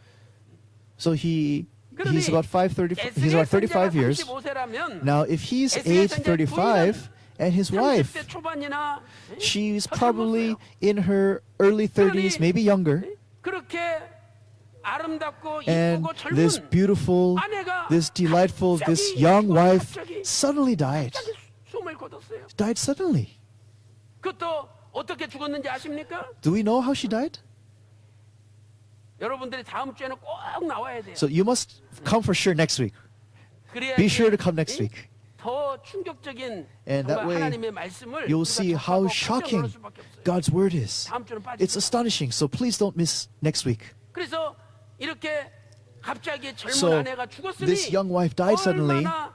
So he's 그러니 about 530, he's 에스겔 about 35 years. 35세라면 Now, if he's 에스겔 age 선지자의 35 and his wife, 30대 초반이나 she's 더 probably 젊었어요. in her early 30s, maybe younger, 그렇게 아름답고 and 이쁘고 젊은 this beautiful, 아내가 this delightful, this 갑자기 young wife 갑자기 suddenly died. 갑자기 숨을 거뒀어요. Died suddenly. 그것도 어떻게 죽었는지 아십니까? Do we know how she died? 여러분들이 다음 주에는 꼭 나와야 돼요. So you must come for sure next week. 그래야 Be sure to come next week. 더 충격적인 And that 정말 way, 하나님의 말씀을 You'll 우리가 see 접하고 how 깜짝 shocking 놀랄 수밖에 없어요. God's word is. 다음 주는 빠지지 It's astonishing. So please don't miss next week. 그래서 이렇게 갑자기 젊은 So, 아내가 죽었으니 this young wife died suddenly, 얼마나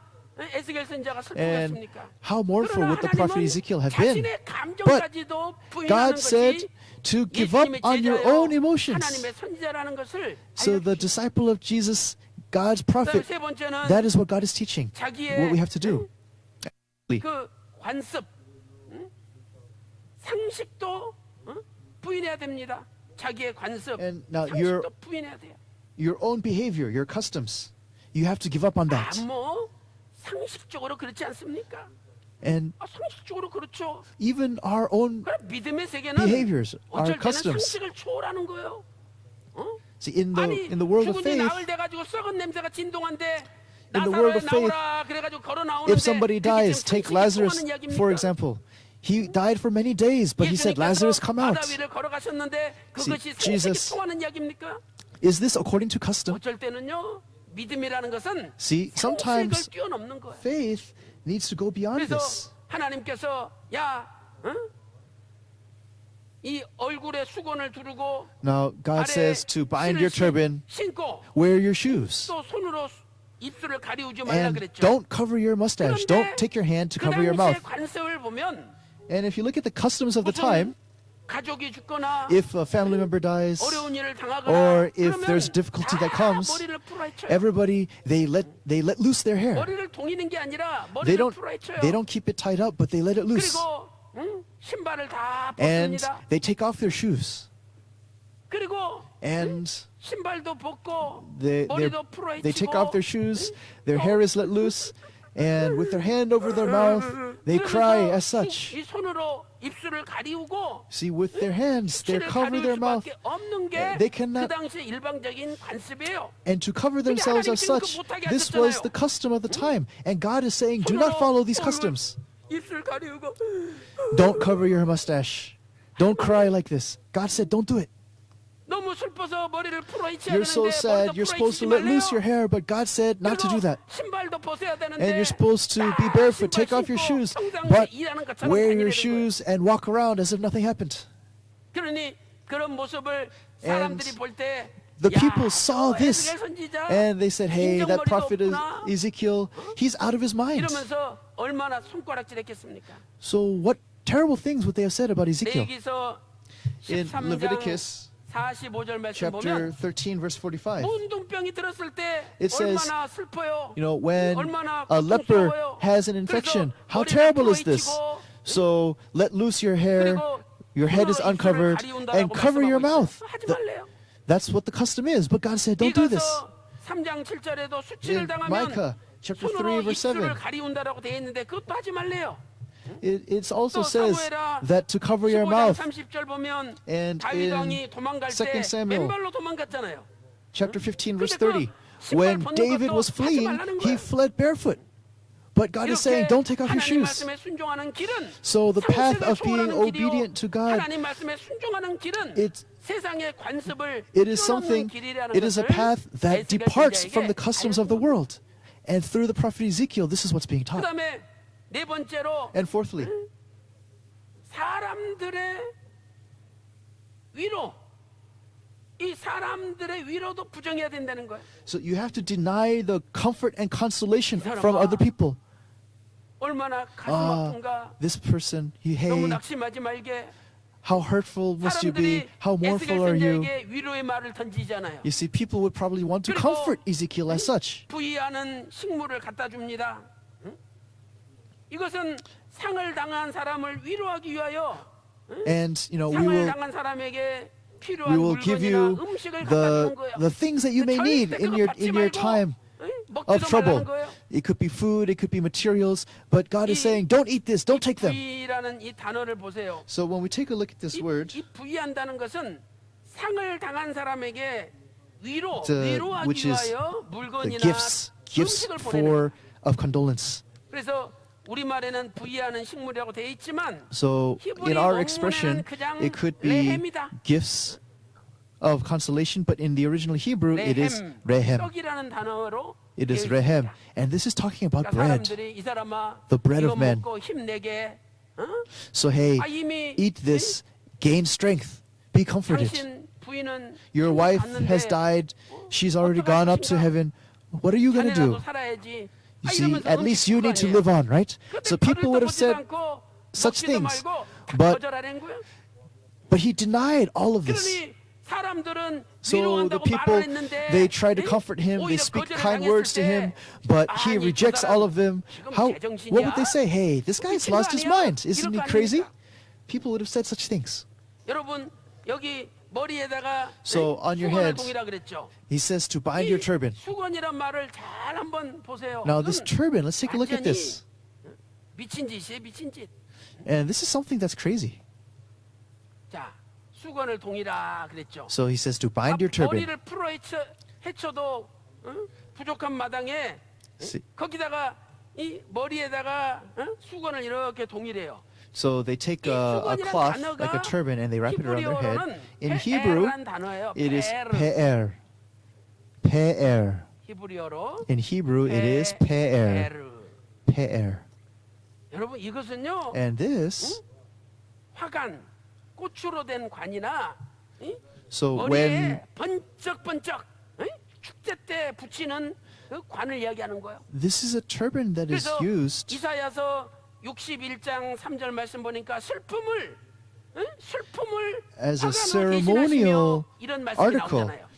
에스겔 선지자가 And 슬프겠습니까? how mournful 그러나 would the prophet 하나님은 Ezekiel have been? 자신의 감정까지도 부인하는 God 것이 said to give up 예수님의 on your 제자요, own emotions. 하나님의 선지자라는 것을 So the 알려주시죠. disciple of Jesus, God's 그다음에 prophet, 세 번째는 that is what God is teaching. 자기의 What we have to do. 그 관습, 상식도 부인해야 됩니다. 자기의 관습, And now 상식도 부인해야 돼요. Your own behavior, your customs, you have to give up on that. 뭐 상식적으로 그렇지 않습니까? And 상식적으로 그렇죠. even our own 그럼 믿음의 세계는 behaviors, our 어쩔 때는 customs. 상식을 초월하는 거예요. See, in 아니 the world of 죽은 지 faith, 나흘 돼가지고 썩은 냄새가 진동한데 In the world 나사로에 of faith, 나오라 그래가지고 걸어 나오는데 if somebody dies, take Lazarus, 이야기입니까? for example. He died for many days, but he said, Lazarus, come out. 바다 위를 걸어가셨는데 그것이 상식이 Jesus- 통하는 이야기입니까? Is this according to custom? 어쩔 때는요 믿음이라는 것은 See, 상식을 sometimes 뛰어넘는 거예요. faith needs to go beyond 그래서 this. 하나님께서 야, 이 얼굴에 수건을 두르고 Now, God 발에 says to bind 신을 your turban, 신고 wear your shoes, 또 손으로 입술을 가리우지 말라 and 그랬죠. don't cover your mustache. Don't take your hand to 그 cover your 당시의 mouth. 관습을 보면 And if you look at the customs of the 무슨 time, 가족이 죽거나 If a family member dies, 어려운 일을 당하거나 or if 그러면 there's difficulty that 다 comes, 머리를 풀어헤쳐요. everybody they let loose their hair. 머리를 동이는 게 아니라 They 머리를 don't 풀어헤쳐요. they don't keep it tied up, but they let it loose. 그리고 신발을 다 And 벗습니다. they take off their shoes. 그리고 And 신발도 벗고 they 머리도 they take off 풀어헤치고 their shoes, their hair is let loose, and with their hand over their mouth, they cry as such. 이 손으로 입술을 가리우고 See, with their hands, they 입술을 cover 가리울 their mouth, 수밖에 없는 게 They 그 cannot- 당시 일방적인 관습이에요. and to cover themselves as such. This was the custom of the time, and God is saying, do not follow these customs. 입술 가리우고 Don't cover your mustache. Don't cry like this. God said, don't do it. 너무 슬퍼서 머리를 풀어헤쳐야 You're so 되는데 sad. 머리도 You're supposed to 풀어헤치지 let loose your 말래요. hair, but God said not to do 그리고 that. 신발도 벗어야 되는데 And you're supposed to be barefoot, take off your shoes, but wear your shoes and walk around as if nothing happened. 그러니 그런 모습을 사람들이 볼 때 The people saw this, 에스겔 선지자 and they said, hey, that prophet is 인정머리도 없구나. Ezekiel, he's out of his mind. 이러면서 얼마나 손가락질했겠습니까? So what terrible things would they have said about Ezekiel? 레위기서 In 13장 Leviticus 45절 말씀 chapter 보면 13, verse 45, 문둥병이 들었을 때 It says, 얼마나 슬퍼요. you know, when 얼마나 a leper 고통스러워요. has an infection, 그래서 how 머리를 terrible is this? 풀어헤치고 So let loose your hair, 그리고 your head is 손으로 입술을 uncovered, 가리운다라고 and cover your 말씀하고 mouth. 있어요. 하지 The- 말래요. That's what the custom is. But God said, don't do this. 이가서 3장 7절에도 수치를 In 당하면 Micah chapter 3, 손으로 verse 입술을 7, 가리운다라고 되어 있는데 그것도 하지 말래요. it also 또 says 사무엘하 that to cover your 15장 mouth. 30절 보면 And 다윗 in 왕이 도망갈 2 때 Samuel 맨발로 도망갔잖아요. Chapter 15, verse 근데 그 30, when 신발 벗는 David 것도 was 하지 fleeing, 말라는 he 거예요. fled barefoot. But God is saying, 이렇게 don't take off your 하나님 shoes. 말씀에 순종하는 길은 So the path 상식을 of being 초월하는 길이요. obedient to God, 하나님 말씀에 순종하는 길은 it's- 세상의 관습을 it is 뛰어넘는 something, 길이라는 it is a 것을 path that 에스겔 departs 선지자에게 from the customs of the world. And through the prophet Ezekiel, this is what's being taught. 그다음에 네 번째로 And fourthly, 사람들의 위로, 이 사람들의 위로도 부정해야 된다는 거예요. so you have to deny the comfort and consolation from other people. 얼마나 가슴 아픈가. This person, 너무 hey, 낙심하지 말게. how hurtful must you be? 사람들이 How 에스겔 mournful are you? 선지자에게 위로의 말을 던지잖아요. You see, people would probably want to 그리고 comfort Ezekiel as such. 부의하는 식물을 갖다 줍니다. 응? 이것은 상을 당한 사람을 위로하기 위하여 And, you know, we 상을 will 당한 사람에게 필요한 we will give 물건이나 you 음식을 갖다 주는 거예요. the things that you may need 절대 in 그거 your 받지 in your 말고, time 응? of 먹지도 trouble. 말라는 거예요. It could be food, it could be materials, but God is 이- saying, don't eat this, don't take them. 부의라는 이 단어를 보세요. So when we take a look at this word, 이 부의한다는 것은 상을 당한 사람에게 위로하기 which is 위하여 the 물건이나 gifts 음식을 보내는 for of condolence. 그래서 우리말에는 부의하는 식물이라고 되어 있지만 So 히브리 in our 원문에는 expression, 그냥 it could be 레헴이다. gifts of consolation, but in the original Hebrew, it is rehem. 떡이라는 단어로 It is 되어 rehem, 있습니다. and this is talking about 그러니까 bread. 사람들이 이 사람아 The bread 이거 of men. 먹고 힘내게 어? So hey, 아, 이미 eat this, gain strength, be comforted. 당신 부인은 Your 천국 wife 갔는데 has died; she's already gone up to heaven. What are you going to 자네라도 do? 살아야지. You 아, see, 이러면서 at least you need to 음식 live on, right? 그런데 So people would have 버릇도 보지도 said, 않고 such 먹지도 things, 말고 다 but- 거절하는 거야. but he denied all of this. 그러니 사람들은 So the 위로한다고 people, 말을 했는데 they try to 응? comfort him, they 오히려 speak 거절을 kind 당했을 words to him, 때, but he 아니, rejects 저 all 사람 of them. 지금 How? 제정신이야? What would they say? Hey, this guy's 미친 거 lost his 아니야? mind. Isn't 이럴 he 거 crazy? 아닙니까? People would have said such things. 여러분 여기 머리에다가 So on your 수건을 head, 동이라 그랬죠. He says to bind your 이 turban. 수건이란 말을 잘 한번 보세요. Now this 이건 turban, let's take a look at 완전히 this. 미친 짓이에요, 미친 짓. And this is something that's crazy. 자, 수건을 동이라 그랬죠. So he says to bind your turban. 머리를 풀어 헤쳐도 응? 부족한 마당에 See- 거기다가 이 머리에다가 응? 수건을 이렇게 동이래요. So they take 이 a 수건이란 cloth, 단어가 like a turban, and they wrap it around their head. 히브리어로는 In Hebrew, 페에르라는 단어예요. it is 페에르. pe'er. Pe'er. 히브리어로 In Hebrew, it is pe'er. 페에르. Pe'er. 여러분 이것은요 And this, 화관 꽃으로 된 관이나 응? so when 머리에 번쩍번쩍 응? 축제 때 붙이는 그 관을 이야기하는 거예요. this is a turban that is 그래서 used, 이사야서 61장 3절 말씀 보니까 슬픔을 슬픔을 as a 화가 ceremonial 계시나시며 이런 말씀이 article. 나오잖아요.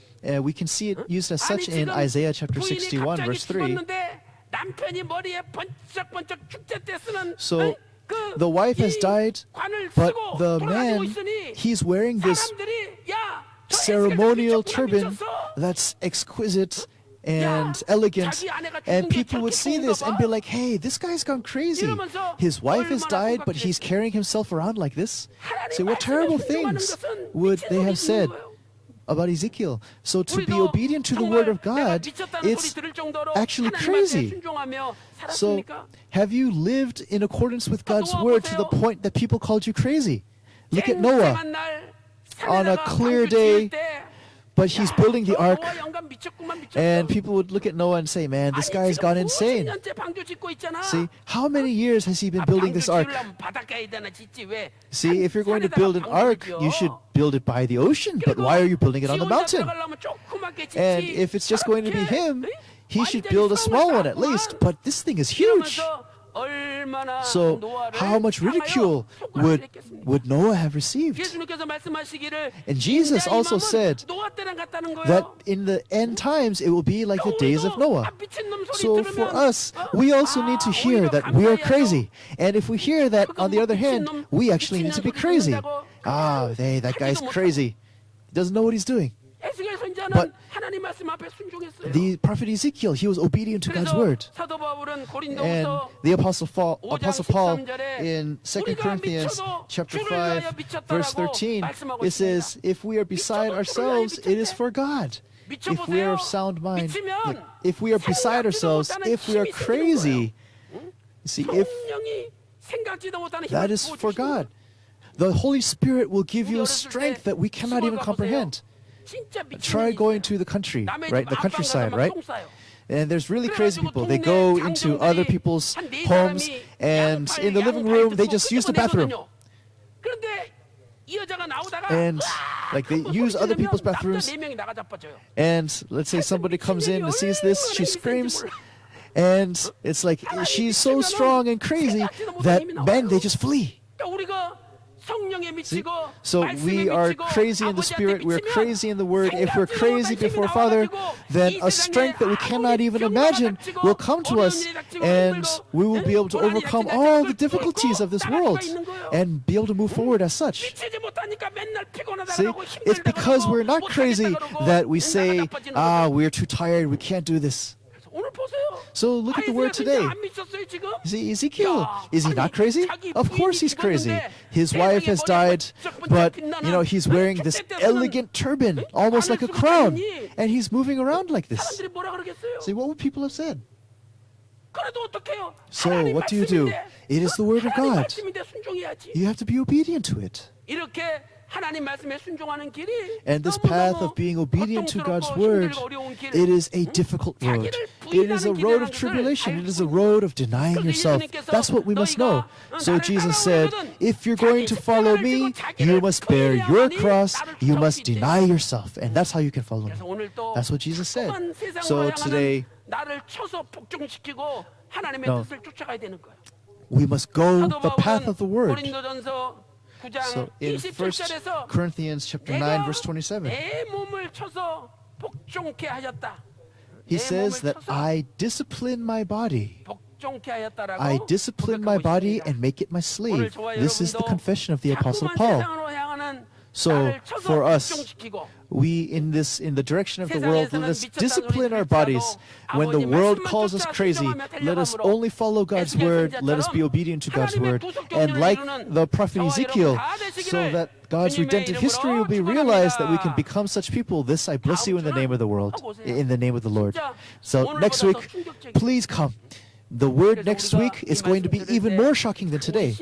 We can see it used as such 아니 in 지금 Isaiah chapter 부인이 61 갑자기 verse 3. 죽었는데 남편이 머리에 번쩍번쩍 축제 때 쓰는 So 그 the wife has 이 died, 관을 but 쓰고 the 돌아다니고 man, 있으니 he's wearing this 사람들이 야, 저 ceremonial 에스겔 turban 미쳤어? that's exquisite and 야, elegant, 자기 아내가 and 죽은 게 people would 저렇게 see this and 좋은가 be 봐? like, hey, this guy's gone crazy. 이러면서 His wife has 얼마나 died, but he's 공감했겠어요. carrying himself around like this. 하나님 So what 말씀에 terrible 순종하는 things 것은 would they have 미친 said 놈이 있는 거예요. about Ezekiel? So to be 우리도 obedient to the 정말 word of God, 내가 미쳤다는 it's 소리 들을 정도로 actually 하나님 말씀에 crazy. 순종하며 So 살았습니까? have you lived in accordance with God's 노아 word to the 보세요. point that people called you crazy? Look at Noah. 쨍쨍한 날 On a 산에다가 clear 방주 지을 day, 때, but he's building the 저 ark, 노아 영감 미쳤구만 미쳤어. and people would look at Noah and say, man, this 아니, guy's 지금 gone insane. 50년째 방주 짓고 있잖아. See, how many years has he been 아, building 방주 this ark? 지으려면 바닷가에다나 짓지 왜? See, if you're going to 산에다가 build an 방주를 ark, 지어. you should build it by the ocean. But 그리고 why are you building it on 지 the 혼자 mountain? 들어가려면 조그맣게 짓지. And if it's just going to be him, he should build a small one at least. But this thing is huge. 이러면서 얼마나 So 노아를 how much ridicule would Noah have received? 예수님께서 말씀하시기를 And Jesus 인자의 also 마음은 said 노아 때랑 같다는 거예요. that in the end times it will be like the days of Noah. 아, 미친 놈 소리 So 들으면, for us, we also need to hear that we are crazy. And if we hear that, on the other hand, we actually need to be crazy. Ah, hey, that guy's crazy. He doesn't know what he's doing. 에스겔 선지자는 But 하나님 말씀 앞에 순종했어요. The prophet Ezekiel, he was obedient to God's 그래서 word. 사도 바울은 And 고린도후서 the Apostle Paul 5장 in 2 13절에 Corinthians 우리가 chapter 미쳐도 5, 주를 verse 위하여 13, 말씀하고 it says, 있습니다. if we are beside 미쳐도 ourselves, 주를 it is 위하여 for God. If we are of sound mind, 미치면 if we are beside ourselves, if we are crazy, see, if 성령이 생각지도 못하는 힘을 that is for 부어주시는 God, the Holy Spirit will give 우리 you 어렸을 strength 때 that we cannot even 수월 가보세요. comprehend. 진짜 미친 Try 놈이 going 있어요. to the country, 남의 right? 집 The 앞방 countryside, 가서 막 right? 똥 싸요. And there's really crazy 그래가지고 people. They 동네 go into other 장정들이 people's 한네 homes, 사람이 and 양팔, in the living 양팔 room, they 뜯고 just use the 끄집어내거든요. bathroom. 그런데 이 여자가 나오다가 And like they use other people's bathrooms. 남자 4명이 나가 자빠져요. And let's say somebody comes in and sees this, she screams, and it's like she's so strong and crazy that men, they just flee. 그러니까 우리가 성령에 미치고 So 말씀에 we are 미치고 crazy in the 아버지한테 spirit, we're 미치면 crazy in the word. If we're 생각지도 crazy 못한 힘이 before Father, 나와가지고 then 이 a 세상에 strength that we cannot 아무리 even 병마가 imagine 닥치고 will come to 어려운 us, 일이 닥치고 and 힘들고, we will be able to 고난이 overcome 닥치고 all the 그걸 difficulties of this 뚫고 world 나갈 수가 있는 거예요. and be able to move forward as such. 미치지 못하니까 맨날 피곤하다 See, 그러고 it's 힘들다 because 그러고 we're not crazy 못하겠다 그러고 that we 나가 say, 자빠지는 ah, 거죠. we're too tired, we can't do this. 그래서 오늘 보세요. So look at the word 아이들이 today. 안 미쳤어요, 지금? See, Ezekiel, 야, is he not 아니, crazy? 자기 Of course he's 부인이 crazy. 죽었는데 His wife has 세상에 died, 번쩍번쩍 but, 빛나는 you know, he's wearing this 햇볕에 뜨는 elegant turban, almost like a 하늘 crown, 수가 and he's moving around like this. 사람들이 뭐라 그러겠어요? See, what would people have said? 그래도 어떡해요? So 하나님 what do you do? 말씀인데, It is the word of 하나님 God. 말씀인데 순종해야지. You have to be obedient to it. 이렇게 하나님 말씀에 순종하는 길이 And this 너무너무 path of being obedient to God's 고통스럽고 word, 힘들고 어려운 길. it is a difficult road. It is a road of tribulation. It is a road of denying yourself. That's what we must know. So Jesus said, if you're going to follow me, you must bear your cross, you must deny yourself. And that's how you can follow me. 그래서 오늘 또 That's what Jesus said. 또한 세상으로 So 향하는 today, 나를 쳐서 복종시키고 하나님의 No. 뜻을 쫓아가야 되는 거예요. we must go 사도 the path of the 바울은 word. 고린도전서 9장 So in 1 27절에서 Corinthians chapter 9, 내가 verse 27, 내 몸을 쳐서 복종케 하였다. he 내 says 몸을 that 쳐서 I discipline my body. 복종케 하였다라고 I discipline my 고백하고 body 있습니다. and make it my 오늘 slave. 저와 This is the 여러분도 confession of the Apostle 자꾸만 Paul. 세상으로 향하는 So 나를 쳐서 for us, 복종시키고 we in the direction of the world, let us discipline our bodies. When the world calls us crazy, let us only follow God's word. Let us be obedient to God's word. And like the prophet Ezekiel, so that God's redemptive history will be realized, that we can become such people. This I bless you in the name of the world, in the name of the Lord. So next week, please come. The word next week is going to be even more shocking than today.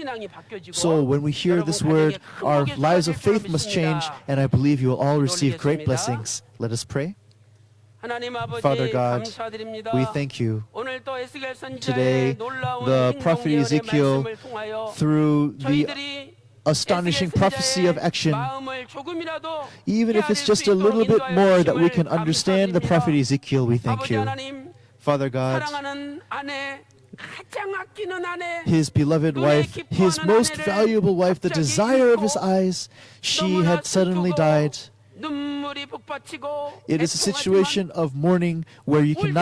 So when we hear this word, our lives of faith must change, and I believe you will all receive great blessings. Let us pray. Father God, we thank you today, the prophet Ezekiel, through the astonishing prophecy of action, even if it's just a little bit more that we can understand the prophet Ezekiel, we thank you. Father God, 가장 아끼는 아내, his beloved wife, his most valuable wife, the desire of his eyes, she had suddenly died. 눈물이 북받치고 It is a 애통하지만 situation of mourning where you can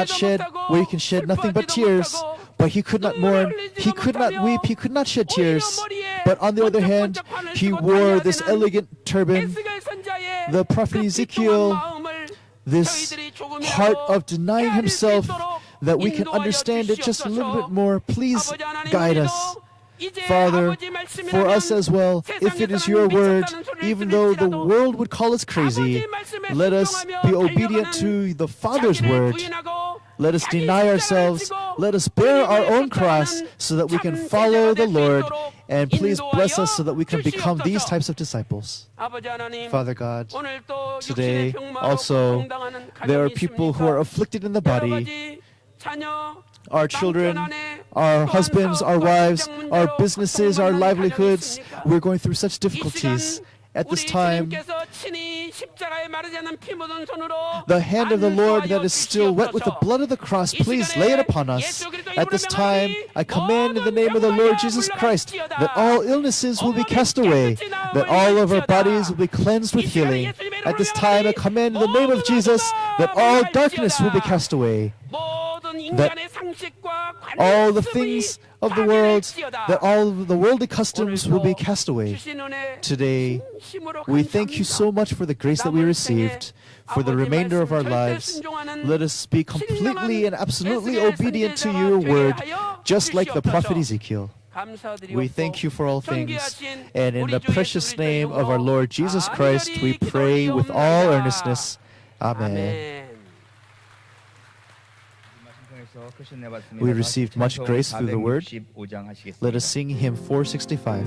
shed nothing but tears. But he could not mourn, he could not weep, he could not shed tears. But on the other hand, he wore this elegant turban. 에스겔 선자의 The prophet 그 Ezekiel, 비통한 마음을 this 저희들이 조금이라도 heart of denying 헤아릴 수 himself, 있도록 that we can 인도하여 understand it just a little bit 주시옵소서. more. Please 아버지 하나님, guide 우리도 us. 이제 Father, 아버지 말씀이라면 for us as well, if it is your word, even though the world would call us crazy, let us be obedient to the Father's word. Let us deny ourselves. Let us bear our own cross so that we can follow the Lord. And please bless us so that we can become these types of disciples. 아버지 하나님, Father God, 오늘 또 today 육신의 병마로 also 고통당하는 there are 가정이 people who are 있습니까? afflicted in the 여러 body. 가지 자녀, Our children, 남편, 아내, our 또한 husbands, our 사업과 wives, 직장 our 문제로 businesses, our 고통받는 livelihoods, 가정이 있습니까? we're going through such 이 difficulties. 시간 At this 우리 time, 주님께서 친히 십자가에 마르지 않는 피 묻은 손으로 the hand of the Lord 안수하여 that is still wet with the 주시옵소서. blood of the cross, 이 please 시간에 lay it upon us. 예수 그리스도 At 이름으로 this time, 명하노니 I command in the name of the 모든 Lord 병마다 Jesus Christ 물러갈지어다. that all illnesses will be cast away, that all of our bodies will be cleansed with healing. At this time, I command in the name of Jesus that all darkness will be cast away. 모든 인간의 상식과 All the 관습이 things of the world, 파괴될지어다. that all of the worldly customs will be cast away. 주신 은혜 Today, 진심으로 we thank you so much for the grace that we received. For the remainder of our lives, let us be completely and absolutely obedient to your word, just like the prophet Ezekiel. We thank you for all things, and in the precious name of our Lord Jesus Christ, we pray with all earnestness. Amen. We received much grace through the word. Let us sing hymn 465.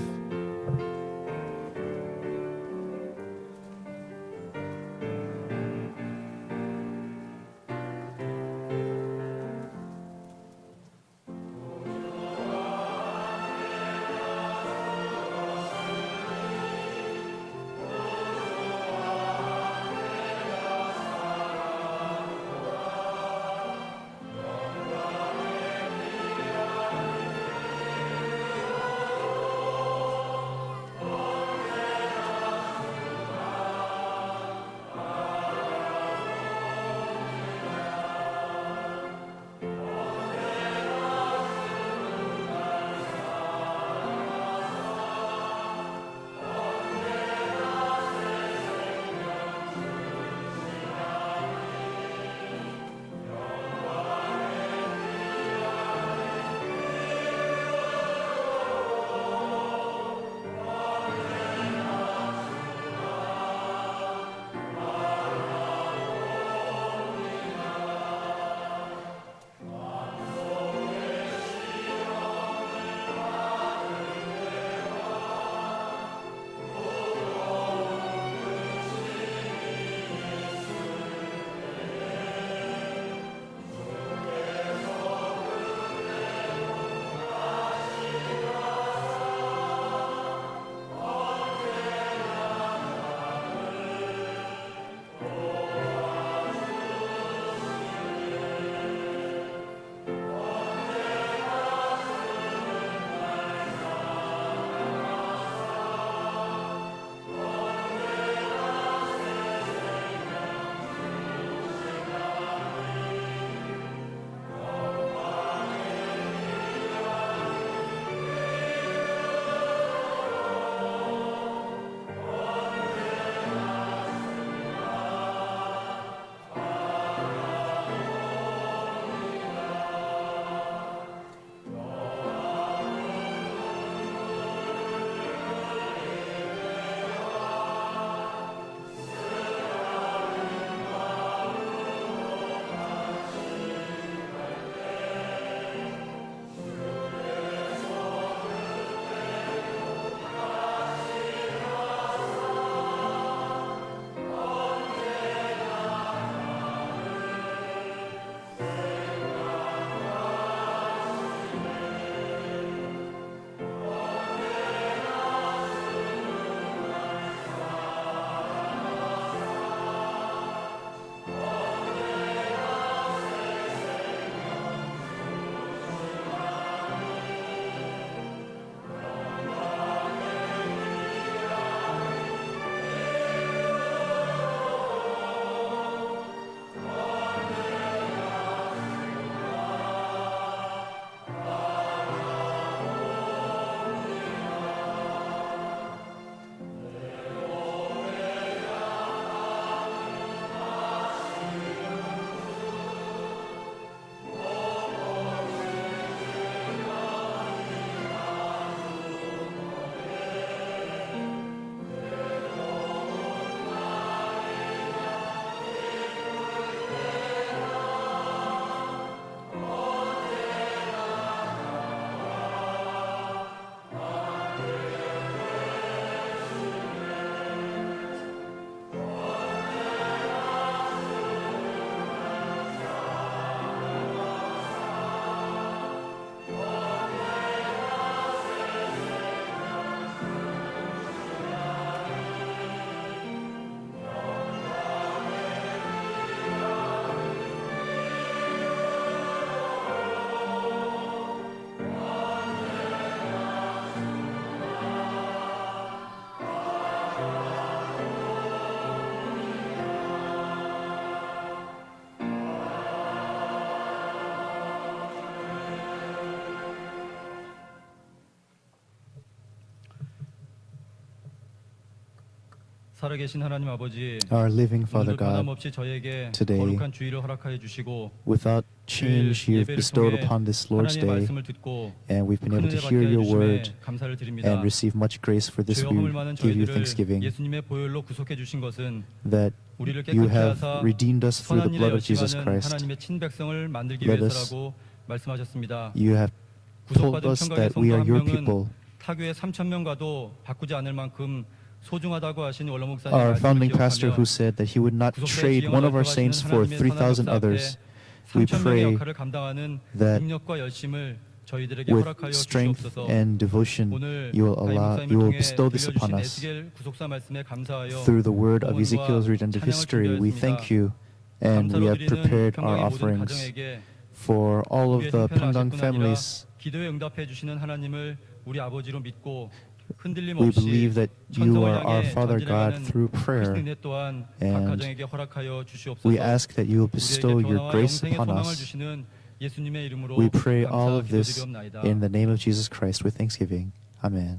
살아계신 하나님 아버지, Our living Father 오늘도 God, 변함없이 저에게 today, 거룩한 주일을 허락하여 주시고 without change, you have bestowed upon this Lord's 하나님의 day, 말씀을 듣고 and we've been 큰 able to 은혜 받게 hear your 해주심에 word 감사를 드립니다. and receive much grace for this. 죄와 We 허물 많은 give you 저희들을 thanksgiving 예수님의 보혈로 구속해 주신 것은 that 우리를 you 깨끗게 have 하사 redeemed us through the 선한 일에 blood of Jesus 열심하는 Christ. 하나님의 친백성을 만들기 Let us- 위해서라고 말씀하셨습니다. You have told 구속받은 us 평강의 that we 성도 are 한 your 명은 people. 타교의 3,000명과도 바꾸지 않을 만큼 소중하다고 하신 원로 목사님 Our 말씀을 founding pastor who 기억하며 said that he would not 구속된 trade 지형을 one of our 넓혀가시는 saints for 하나님의 3,000 선한 others. 역사 We 앞에 3,000명의 pray 역할을 감당하는 that 능력과 열심을 저희들에게 with 허락하여 strength 주시옵소서. and devotion, 오늘 you will bestow this upon 들려주신 us. 에스겔 구속사 말씀에 감사하여 Through the word of 공헌과 Ezekiel's redemptive 찬양을 history, we thank you, and 감사로 we have 드리는 prepared our 평강의 모든 offerings 가정에게 for all of 우리의 the 형편을 Pyeonggang 아실 뿐 아니라 families. 기도에 응답해 주시는 하나님을 우리 아버지로 믿고 흔들림 We 없이 believe that you 천성을 are our 향해 Father God 전진해가는 through 크신 prayer, 은혜 또한 각 and 가정에게 허락하여 주시옵소서. we ask that you will bestow 우리에게 your 평화와 grace 영생의 upon 소망을 us. 주시는 예수님의 이름으로 We pray 감사 all of this 기도드리옵나이다. in the name of Jesus Christ with thanksgiving. Amen.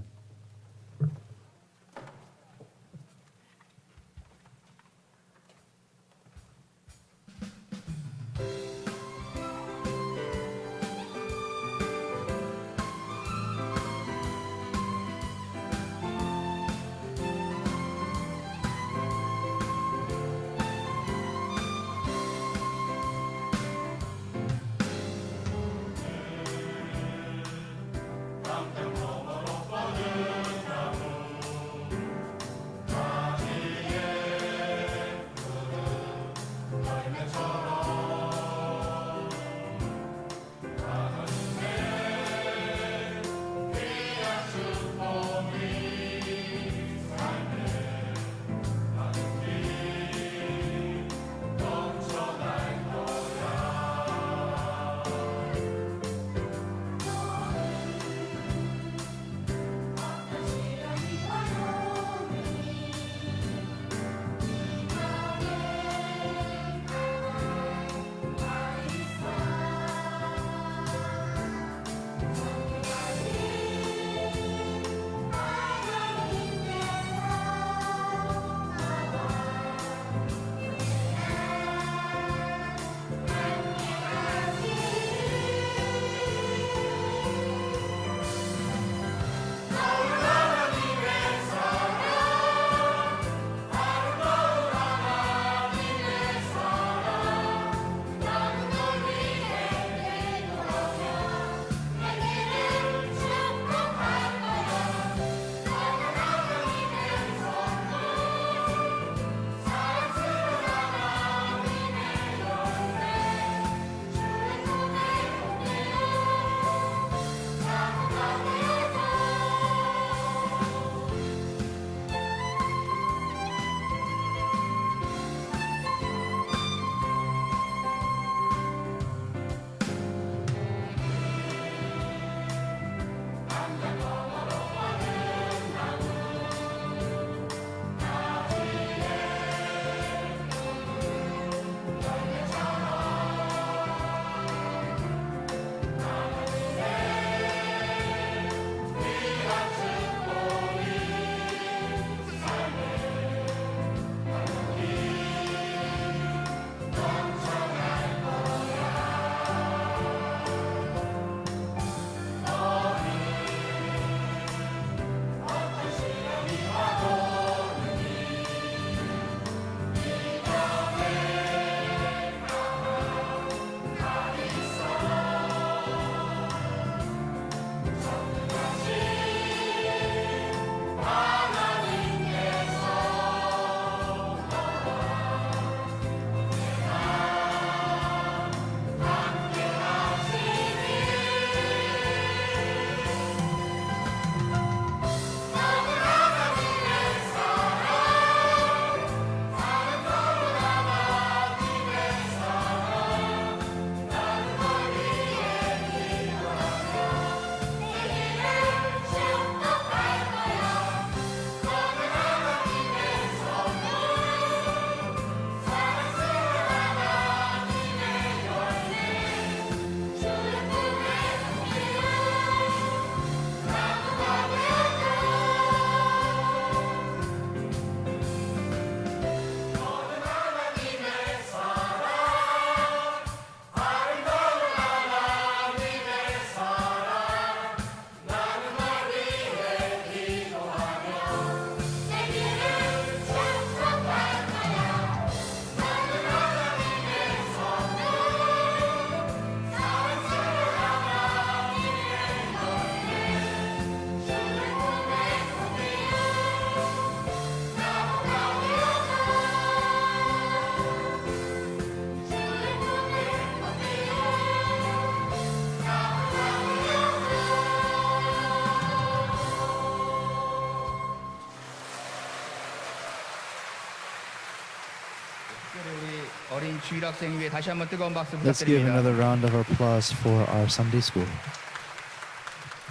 어린 주일학생 위해 다시 한번 뜨거운 박수 Let's give 부탁드립니다. another round of applause for our Sunday school.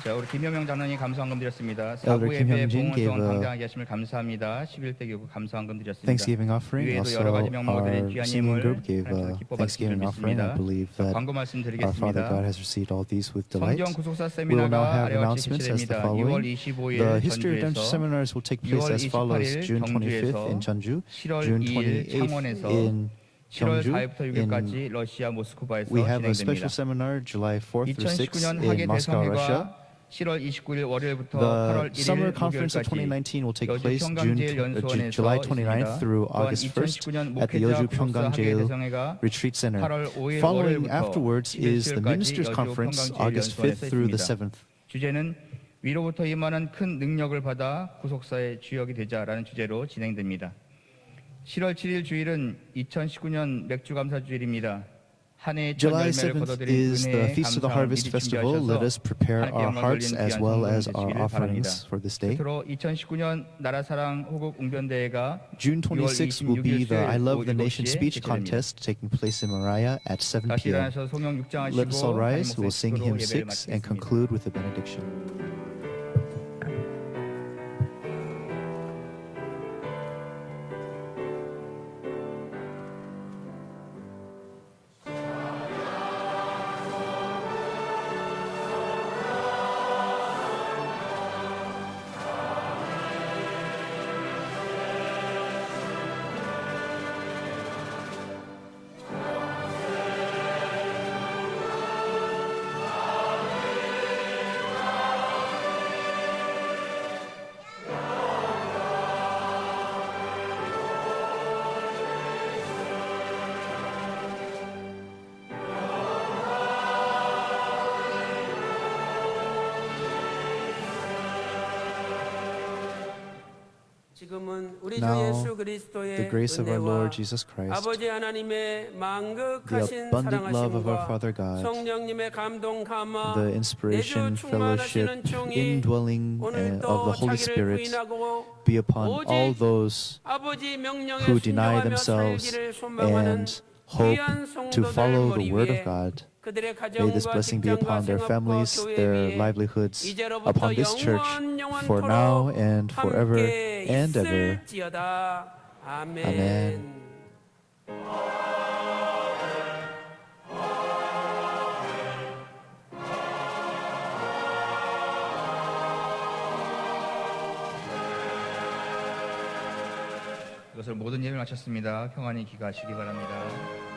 자, 우리 김효명 장로님 감사한금 드렸습니다. Elder Kim 사부 예배 Hyung-jin gave 봉헌성 a 당당하게 하심을 감사합니다. 11대 교구 감사한금 드렸습니다. Thanksgiving offering. 위에도 Also, 여러 가지 명목들의 our 귀한 singing 힘을 group gave a 기뻐 받으실 줄 Thanksgiving offering. I 믿습니다. believe 자, that 광고 our Father 말씀드리겠습니다. God has received all these with delight. 성경 구속사 We will now 세미나가 have 아래와 같이 announcements as the 개최됩니다. 6월 following. 25일 The History Redemption 전주에서 seminars will take place 6월 as follows: 28일 June 25th in 경주에서 Jeonju, 7월 June 2일 28th 창원에서 in 7월 Gyeongju. 4일부터 6일까지 러시아 모스크바에서 We have a 진행됩니다. special seminar July 4th through 6th 2019년 in 학예 Moscow, Russia. 대성회가 7월 29일 월요일부터 The 8월 1일 summer conference of 목요일까지 2019 will take 여주 place 평강제일 July 연수원에서 29th 있습니다. through 또한 August 1st 2019년 at the 목회자 Yeoju 구속사 Pyeonggang 학예 Jail 대성회가 Retreat Center. 8월 5일 Following 월요일부터 afterwards is the 20일까지 Ministers 여주 Conference 평강제일 August 5th through the 연수원에서 7th. 주제는 위로부터 임하는 큰 능력을 받아 구속사의 주역이 되자라는 주제로 진행됩니다. 7월 7일 주일은 2019년 맥주감사 주일입니다. 한 해의 첫 July 열매를 7th 거둬들인 is the 은혜의 Feast of the 감사함을 Harvest 미리 Festival. 준비하셔서 Let us prepare 하나님께 our 영광 hearts 돌리는 as 귀한 well 성공 as our 되시기를 바랍니다. offerings for this day. 끝으로 2019년 나라사랑 호국 웅변대회가 June 26th will be the I Love the Nation 수요일 speech 오후 7시에 contest taking place in Mariah at 7 다시 p.m. 일어나서 송영 6장 Let us all 하시고 rise. 하나님 We'll sing hymn 목소리로 예배를 6 and 마치겠습니다. conclude with the benediction. 지금은 우리 주 Now, 예수 그리스도의 the grace of our 은혜와 Lord Jesus Christ, 아버지 하나님의 the 만극하신 abundant love of our 사랑하심과 Father God, 성령님의 감동 감화 the inspiration, 내주 충만하시는 fellowship, 총이 indwelling of the 오늘도 Holy 자기를 Spirit 부인하고 be upon all 오직 those 아버지 명령에 who deny 순종하며 themselves 살기를 소망하는 and hope 귀한 to 성도들 follow 머리 the Word 위에 of God. 그들의 May this 가정과 blessing be 직장과 upon their 생업과 families, 교회 their 위에 livelihoods, 이제로부터 upon this church, for now and forever 함께 and ever. 있을지어다. 아멘. Amen. 이것을 모든 예배를 마쳤습니다. 평안히 귀가하시기 바랍니다.